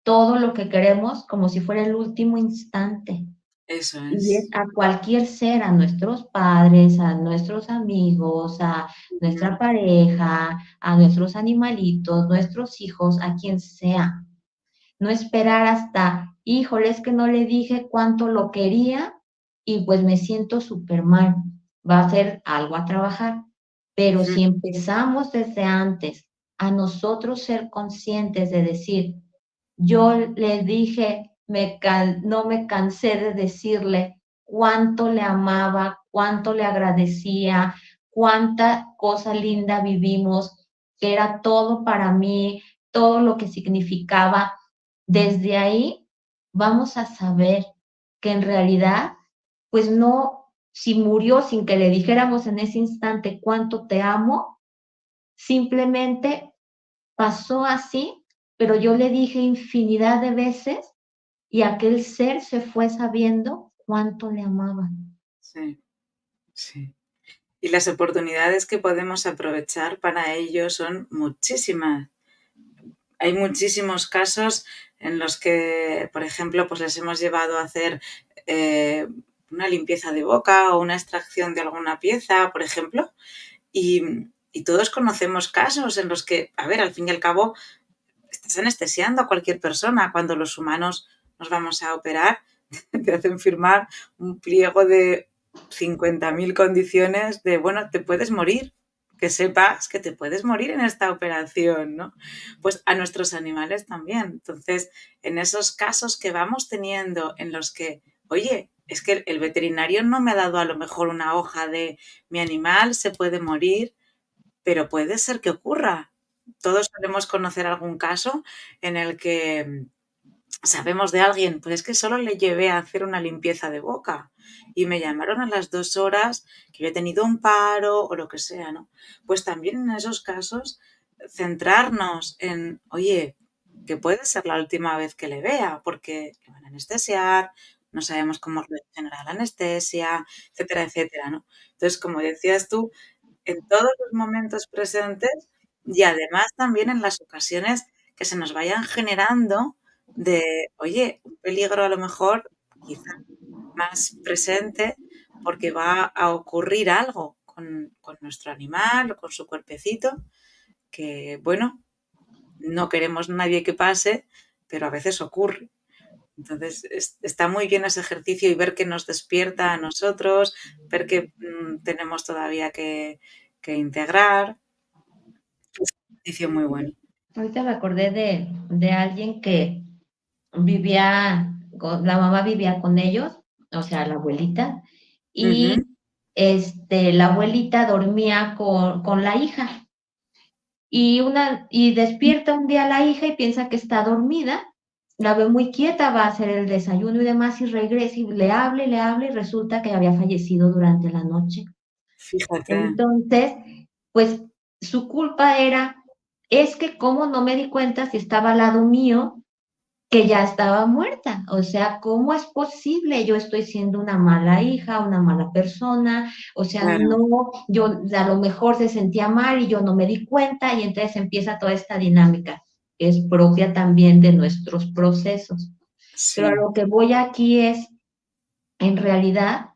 todo lo que queremos como si fuera el último instante. Eso Y es es. a cualquier ser, a nuestros padres, a nuestros amigos, a nuestra Mm, pareja, a nuestros animalitos, nuestros hijos, a quien sea. No esperar hasta, híjole, es que no le dije cuánto lo quería y pues me siento súper mal. Va a ser algo a trabajar. Pero mm, si empezamos desde antes a nosotros ser conscientes de decir, yo le dije, no me cansé de decirle cuánto le amaba, cuánto le agradecía, cuánta cosa linda vivimos, que era todo para mí, todo lo que significaba. Desde ahí vamos a saber que en realidad, pues no, si murió sin que le dijéramos en ese instante cuánto te amo, simplemente pasó así, pero yo le dije infinidad de veces y aquel ser se fue sabiendo cuánto le amaba. sí, sí. Y las oportunidades que podemos aprovechar para ello son muchísimas. Hay muchísimos casos en los que, por ejemplo, pues les hemos llevado a hacer eh, una limpieza de boca o una extracción de alguna pieza, por ejemplo, y, y todos conocemos casos en los que, a ver, al fin y al cabo, estás anestesiando a cualquier persona. Cuando los humanos nos vamos a operar, te hacen firmar un pliego de 50.000 condiciones de, bueno, te puedes morir, que sepas que te puedes morir en esta operación, ¿no? Pues a nuestros animales también. Entonces, en esos casos que vamos teniendo en los que, oye, es que el veterinario no me ha dado a lo mejor una hoja de mi animal se puede morir, pero puede ser que ocurra. Todos solemos conocer algún caso en el que sabemos de alguien, pues es que solo le llevé a hacer una limpieza de boca y me llamaron a las 2 horas que había tenido un paro o lo que sea, ¿no? Pues también en esos casos centrarnos en, oye, que puede ser la última vez que le vea porque le van a anestesiar, no sabemos cómo reaccionará la anestesia, etcétera, etcétera, ¿no? Entonces, como decías tú, en todos los momentos presentes y además también en las ocasiones que se nos vayan generando de, oye, un peligro a lo mejor quizá más presente porque va a ocurrir algo con nuestro animal o con su cuerpecito que, bueno, no queremos nadie que pase, pero a veces ocurre. Entonces, está muy bien ese ejercicio y ver que nos despierta a nosotros, ver que tenemos todavía que integrar. Es un ejercicio muy bueno. Ahorita me acordé de alguien que vivía, la mamá vivía con ellos, o sea, la abuelita, y Ujú. la abuelita dormía con la hija. Y despierta un día la hija y piensa que está dormida, la ve muy quieta, va a hacer el desayuno y demás, y regresa y le habla, y resulta que había fallecido durante la noche. Fíjate, Entonces, pues su culpa era, es que cómo no me di cuenta si estaba al lado mío que ya estaba muerta. O sea, ¿cómo es posible? Yo estoy siendo una mala hija, una mala persona. O sea, claro, no, yo a lo mejor se sentía mal y yo no me di cuenta y entonces empieza toda esta dinámica que es propia también de nuestros procesos. Pero a sí. lo que voy aquí es, en realidad,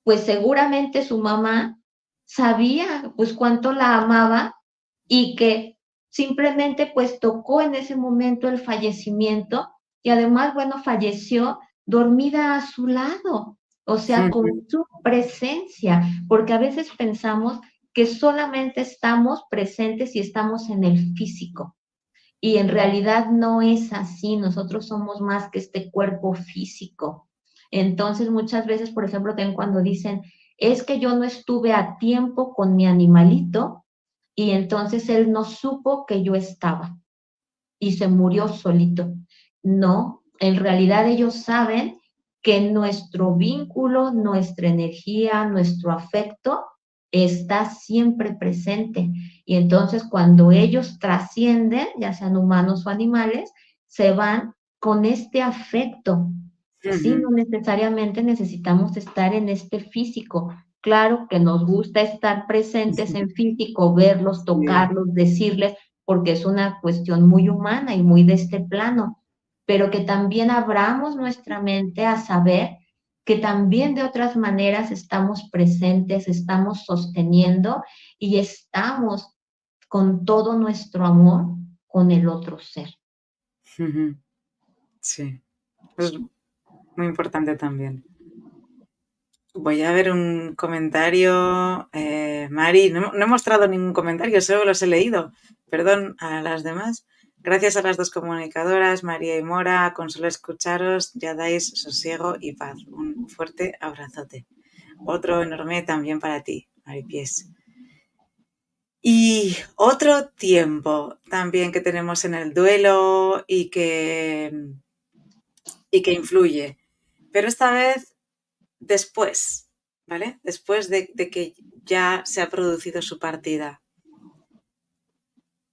pues seguramente su mamá sabía pues cuánto la amaba y que simplemente pues tocó en ese momento el fallecimiento y además, bueno, falleció dormida a su lado, o sea, con Ujú. su presencia, porque a veces pensamos que solamente estamos presentes y estamos en el físico. Y en realidad no es así, nosotros somos más que este cuerpo físico. Entonces, muchas veces, por ejemplo, también cuando dicen, es que yo no estuve a tiempo con mi animalito, y entonces él no supo que yo estaba y se murió solito. No, en realidad ellos saben que nuestro vínculo, nuestra energía, nuestro afecto está siempre presente. Y entonces cuando ellos trascienden, ya sean humanos o animales, se van con este afecto. Sí, no Ujú. necesariamente necesitamos estar en este físico. Claro que nos gusta estar presentes en físico, verlos, Sí. tocarlos, decirles, porque es una cuestión muy humana y muy de este plano, pero que también abramos nuestra mente a saber que también de otras maneras estamos presentes, estamos sosteniendo y estamos con todo nuestro amor con el otro ser. Ujú. Sí, es muy importante también. Voy a ver un comentario. Mari, no he mostrado ningún comentario, solo los he leído. Perdón a las demás. Gracias a las dos comunicadoras, María y Mora. Con solo escucharos ya dais sosiego y paz. Un fuerte abrazote. Otro enorme también para ti, Maripies. Y otro tiempo también que tenemos en el duelo y que influye. Pero esta vez después, ¿vale? Después de que ya se ha producido su partida.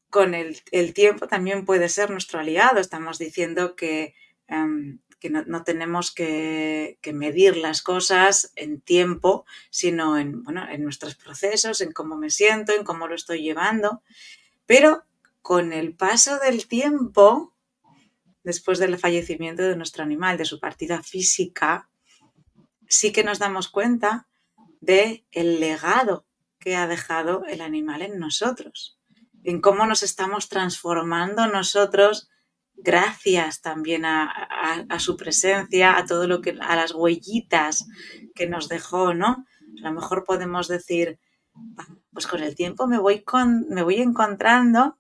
Con el tiempo también puede ser nuestro aliado. Estamos diciendo que no tenemos que medir las cosas en tiempo, sino en nuestros procesos, en cómo me siento, en cómo lo estoy llevando. Pero con el paso del tiempo, después del fallecimiento de nuestro animal, de su partida física, sí que nos damos cuenta de el legado que ha dejado el animal en nosotros, en cómo nos estamos transformando nosotros gracias también a su presencia, a todo lo que, a las huellitas que nos dejó, ¿no? A lo mejor podemos decir, pues con el tiempo me voy encontrando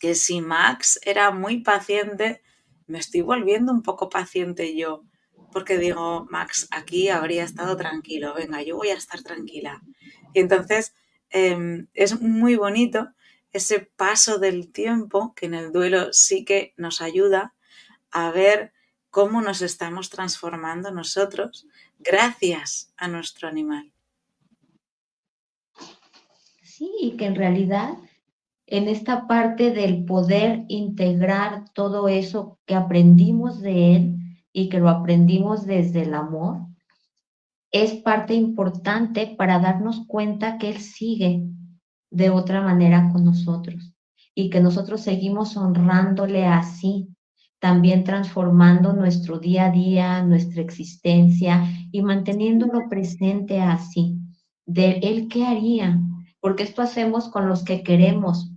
que si Max era muy paciente, me estoy volviendo un poco paciente yo, porque digo, Max aquí habría estado tranquilo, venga, yo voy a estar tranquila. Y entonces es muy bonito ese paso del tiempo que en el duelo sí que nos ayuda a ver cómo nos estamos transformando nosotros gracias a nuestro animal. Sí, y que en realidad en esta parte del poder integrar todo eso que aprendimos de él y que lo aprendimos desde el amor, es parte importante para darnos cuenta que él sigue de otra manera con nosotros y que nosotros seguimos honrándole así, también transformando nuestro día a día, nuestra existencia y manteniéndolo presente así. De él, ¿qué haría? Porque esto hacemos con los que queremos.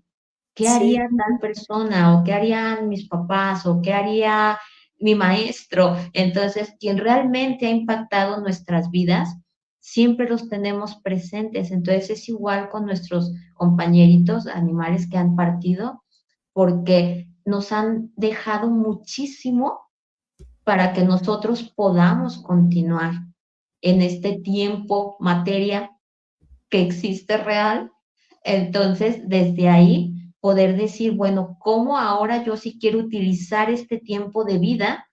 ¿Qué Sí. haría tal persona? ¿O qué harían mis papás? ¿O qué haría mi maestro? Entonces, quien realmente ha impactado nuestras vidas, siempre los tenemos presentes. Entonces, es igual con nuestros compañeritos, animales que han partido, porque nos han dejado muchísimo para que nosotros podamos continuar en este tiempo, materia que existe real. Entonces, desde ahí, poder decir, bueno, ¿cómo ahora yo sí quiero utilizar este tiempo de vida?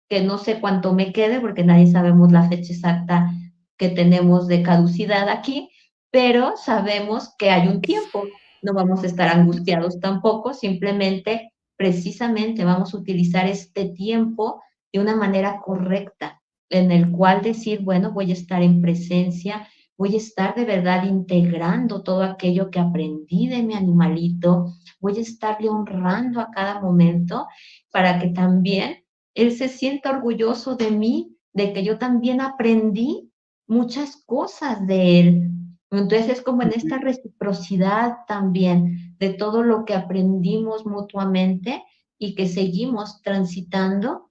Que no sé cuánto me quede, porque nadie sabemos la fecha exacta que tenemos de caducidad aquí, pero sabemos que hay un tiempo. No vamos a estar angustiados tampoco, simplemente, precisamente, vamos a utilizar este tiempo de una manera correcta, en el cual decir, bueno, voy a estar en presencia, voy a estar de verdad integrando todo aquello que aprendí de mi animalito, voy a estarle honrando a cada momento para que también él se sienta orgulloso de mí, de que yo también aprendí muchas cosas de él. Entonces es como en esta reciprocidad también de todo lo que aprendimos mutuamente y que seguimos transitando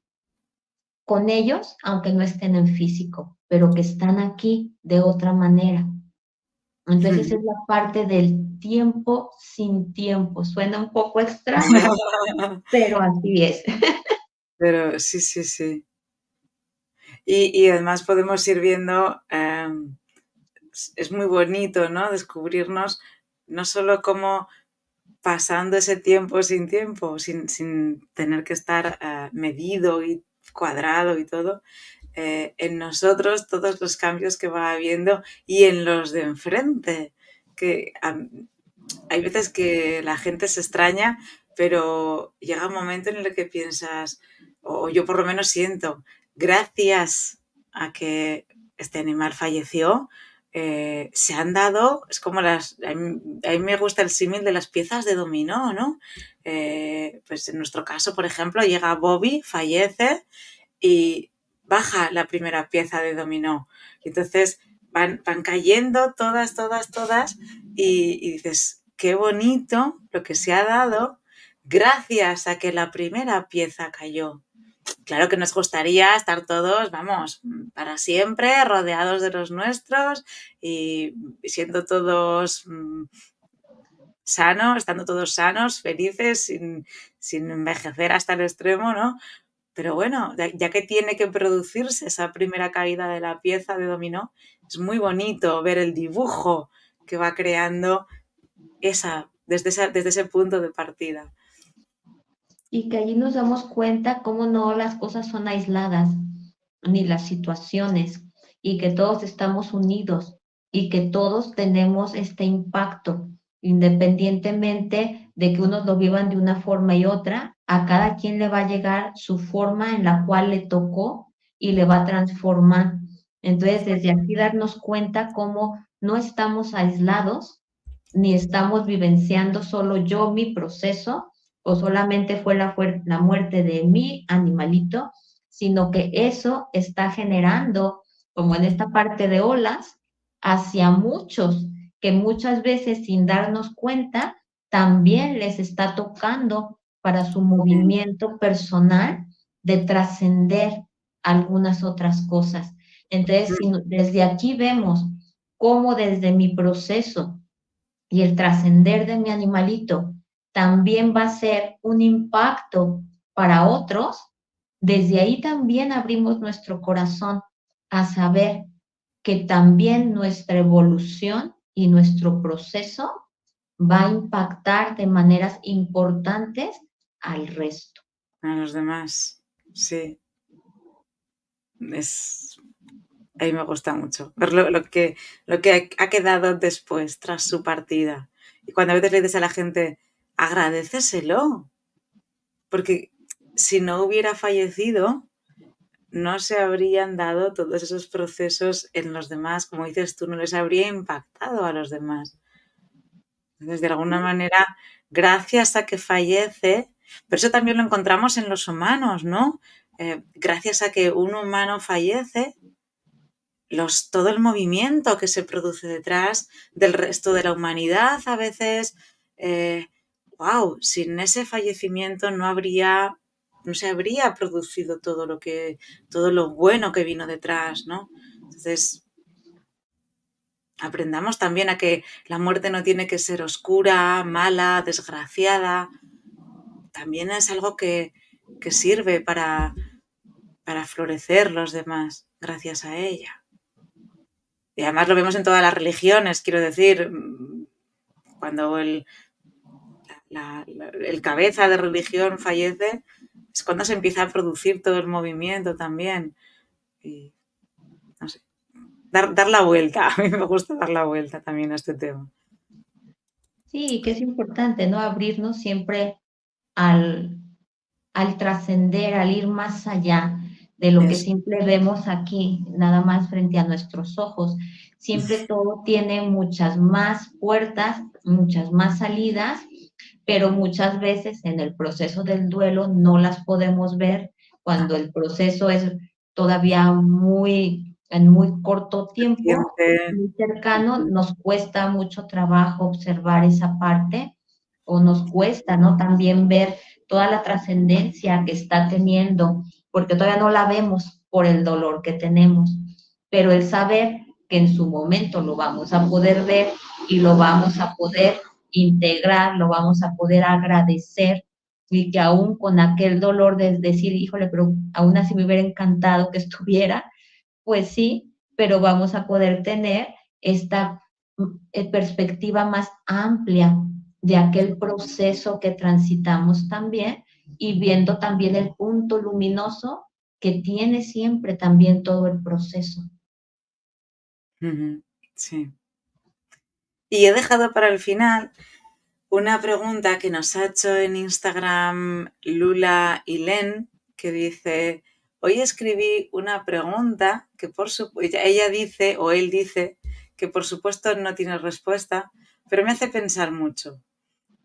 con ellos, aunque no estén en físico, pero que están aquí de otra manera. Entonces esa es la parte del tiempo sin tiempo. Suena un poco extraño, pero así es. Pero sí, sí, sí. Y además podemos ir viendo, es muy bonito, ¿no? Descubrirnos no solo como pasando ese tiempo sin tiempo, sin tener que estar medido y cuadrado y todo, en nosotros todos los cambios que va habiendo y en los de enfrente, que hay veces que la gente se extraña, pero llega un momento en el que piensas, o yo por lo menos siento, gracias a que este animal falleció, se han dado, es como a mí me gusta el símil de las piezas de dominó, ¿no? Pues en nuestro caso, por ejemplo, llega Bobby, fallece y baja la primera pieza de dominó. Y entonces van cayendo todas, todas, todas y dices, qué bonito lo que se ha dado gracias a que la primera pieza cayó. Claro que nos gustaría estar todos, vamos, para siempre rodeados de los nuestros y siendo todos sanos, estando todos sanos, felices, sin envejecer hasta el extremo, ¿no? Pero bueno, ya que tiene que producirse esa primera caída de la pieza de dominó, es muy bonito ver el dibujo que va creando desde ese punto de partida. Y que allí nos damos cuenta cómo no las cosas son aisladas, ni las situaciones, y que todos estamos unidos y que todos tenemos este impacto, independientemente de que unos lo vivan de una forma y otra, a cada quien le va a llegar su forma en la cual le tocó y le va a transformar. Entonces, desde aquí darnos cuenta cómo no estamos aislados, ni estamos vivenciando solo yo mi proceso, o solamente fue la muerte de mi animalito, sino que eso está generando, como en esta parte de olas, hacia muchos, que muchas veces sin darnos cuenta, también les está tocando para su movimiento personal de trascender algunas otras cosas. Entonces, si desde aquí vemos cómo desde mi proceso y el trascender de mi animalito también va a ser un impacto para otros, desde ahí también abrimos nuestro corazón a saber que también nuestra evolución y nuestro proceso va a impactar de maneras importantes al resto. A los demás, sí. Es, a mí me gusta mucho ver lo que ha quedado después, tras su partida. Y cuando a veces le dices a la gente, agradeceselo, porque si no hubiera fallecido, no se habrían dado todos esos procesos en los demás, como dices tú, no les habría impactado a los demás. Entonces, de alguna manera, gracias a que fallece, pero eso también lo encontramos en los humanos, ¿no? Gracias a que un humano fallece, todo el movimiento que se produce detrás del resto de la humanidad, a veces, wow, sin ese fallecimiento no se habría producido todo lo bueno que vino detrás, ¿no? Entonces, aprendamos también a que la muerte no tiene que ser oscura, mala, desgraciada. También es algo que sirve para florecer los demás gracias a ella. Y además lo vemos en todas las religiones, quiero decir, cuando el cabeza de religión fallece, es cuando se empieza a producir todo el movimiento también. Y, no sé, dar la vuelta. A mí me gusta dar la vuelta también a este tema. Sí, que es importante, ¿no? Abrirnos siempre al, al trascender, al ir más allá de lo que Eso. siempre vemos aquí, nada más frente a nuestros ojos. Siempre todo tiene muchas más puertas, muchas más salidas, pero muchas veces en el proceso del duelo no las podemos ver cuando el proceso es todavía en muy corto tiempo, Reciente. muy cercano, nos cuesta mucho trabajo observar esa parte o nos cuesta, ¿no? También ver toda la trascendencia que está teniendo, porque todavía no la vemos por el dolor que tenemos, pero el saber que en su momento lo vamos a poder ver y lo vamos a poder integrar, lo vamos a poder agradecer y que aún con aquel dolor de decir, híjole, pero aún así me hubiera encantado que estuviera, pues sí, pero vamos a poder tener esta perspectiva más amplia de aquel proceso que transitamos también y viendo también el punto luminoso que tiene siempre también todo el proceso. Sí. Y he dejado para el final una pregunta que nos ha hecho en Instagram Lula y Len, que dice, hoy escribí una pregunta que ella dice o él dice que por supuesto no tiene respuesta, pero me hace pensar mucho.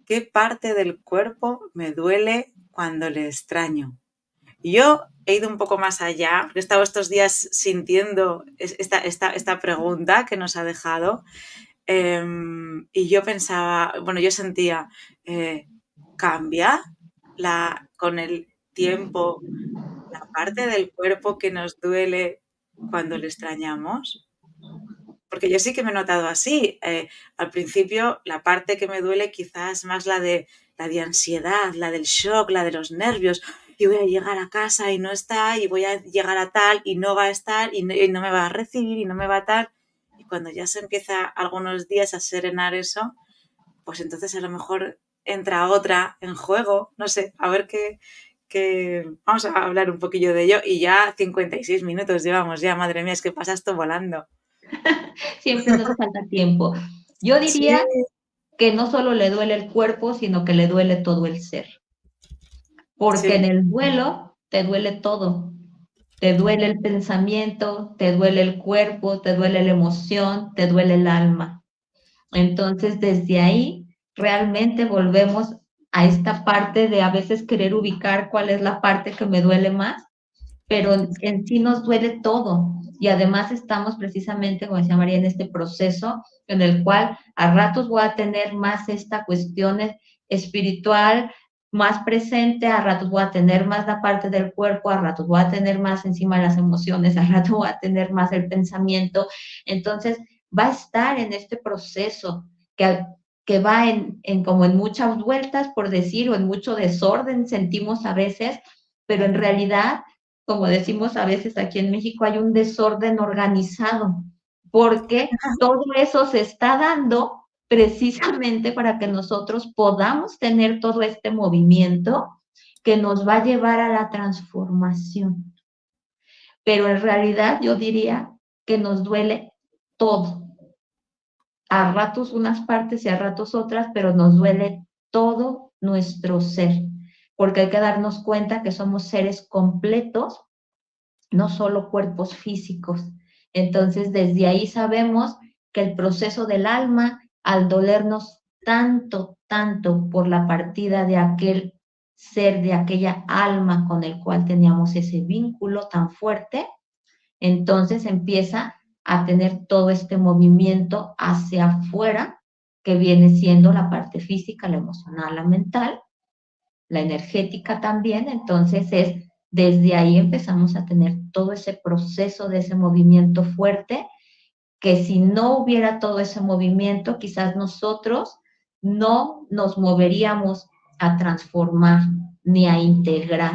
¿Qué parte del cuerpo me duele cuando le extraño? Y yo he ido un poco más allá, porque he estado estos días sintiendo esta pregunta que nos ha dejado. Y yo pensaba, bueno, yo sentía, cambia con el tiempo la parte del cuerpo que nos duele cuando le extrañamos. Porque yo sí que me he notado así. Al principio, la parte que me duele quizás más la de ansiedad, la del shock, la de los nervios. Y voy a llegar a casa y no está, y voy a llegar a tal y no va a estar, y no me va a recibir y no me va a tal. Y cuando ya se empieza algunos días a serenar eso, pues entonces a lo mejor entra otra en juego. No sé, a ver vamos a hablar un poquillo de ello. Y ya 56 minutos llevamos ya, madre mía, es que pasa esto volando. Siempre nos falta tiempo. Yo Sí, diría que no solo le duele el cuerpo, sino que le duele todo el ser. Porque en sí. el duelo te duele todo. Te duele el pensamiento, te duele el cuerpo, te duele la emoción, te duele el alma. Entonces, desde ahí, realmente volvemos a esta parte de a veces querer ubicar cuál es la parte que me duele más, pero en sí nos duele todo. Y además estamos precisamente, como decía María, en este proceso en el cual a ratos voy a tener más esta cuestión espiritual más presente, a ratos voy a tener más la parte del cuerpo, a ratos voy a tener más encima las emociones, a ratos voy a tener más el pensamiento. Entonces, va a estar en este proceso que va como en muchas vueltas, por decir, o en mucho desorden, sentimos a veces, pero en realidad como decimos a veces aquí en México, hay un desorden organizado, porque todo eso se está dando precisamente para que nosotros podamos tener todo este movimiento que nos va a llevar a la transformación. Pero en realidad yo diría que nos duele todo. A ratos unas partes y a ratos otras, pero nos duele todo nuestro ser, porque hay que darnos cuenta que somos seres completos, no solo cuerpos físicos. Entonces, desde ahí sabemos que el proceso del alma, al dolernos tanto, tanto por la partida de aquel ser, de aquella alma con el cual teníamos ese vínculo tan fuerte, entonces empieza a tener todo este movimiento hacia afuera, que viene siendo la parte física, la emocional, la mental, la energética también. Entonces es desde ahí empezamos a tener todo ese proceso de ese movimiento fuerte, que si no hubiera todo ese movimiento, quizás nosotros no nos moveríamos a transformar ni a integrar.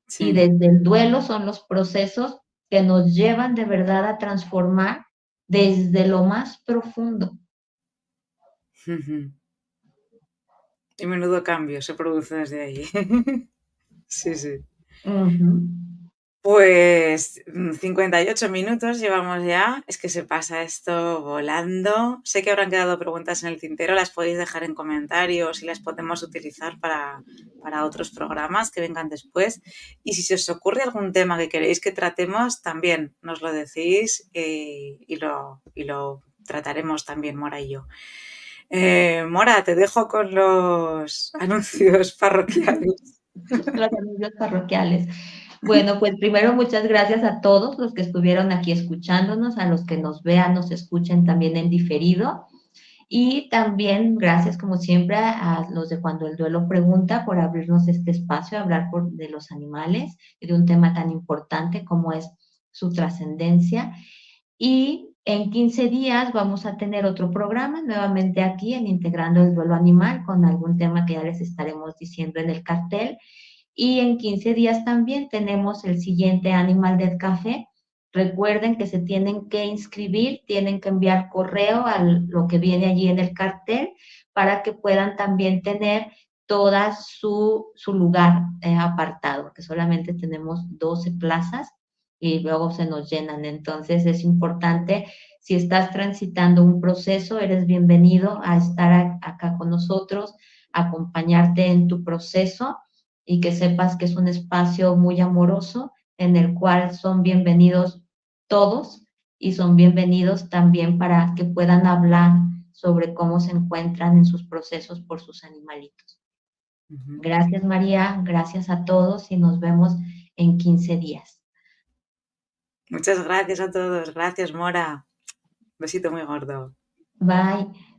Y Sí. desde el duelo son los procesos que nos llevan de verdad a transformar desde lo más profundo. Y menudo cambio se produce desde ahí. Sí, sí. Pues 58 minutos llevamos ya. Es que se pasa esto volando. Sé que habrán quedado preguntas en el tintero, las podéis dejar en comentarios y las podemos utilizar para otros programas que vengan después. Y si se os ocurre algún tema que queréis que tratemos, también nos lo decís y lo trataremos también, Mora y yo. Mora, te dejo con los anuncios parroquiales. Los anuncios parroquiales. Bueno, pues primero muchas gracias a todos los que estuvieron aquí escuchándonos, a los que nos vean, nos escuchen también en diferido. Y también gracias, como siempre, a los de Cuando el Duelo Pregunta por abrirnos este espacio, a hablar de los animales y de un tema tan importante como es su trascendencia. Y en 15 días vamos a tener otro programa nuevamente aquí en Integrando el Duelo Animal con algún tema que ya les estaremos diciendo en el cartel. Y en 15 días también tenemos el siguiente Animal del Café, Recuerden que se tienen que inscribir, tienen que enviar correo a lo que viene allí en el cartel para que puedan también tener toda su lugar apartado, que solamente tenemos 12 plazas y luego se nos llenan. Entonces es importante, si estás transitando un proceso, eres bienvenido a estar acá con nosotros, acompañarte en tu proceso y que sepas que es un espacio muy amoroso en el cual son bienvenidos todos y son bienvenidos también para que puedan hablar sobre cómo se encuentran en sus procesos por sus animalitos. Ujú. Gracias, María, gracias a todos y nos vemos en 15 días. Muchas gracias a todos. Gracias, Mora. Besito muy gordo. Bye.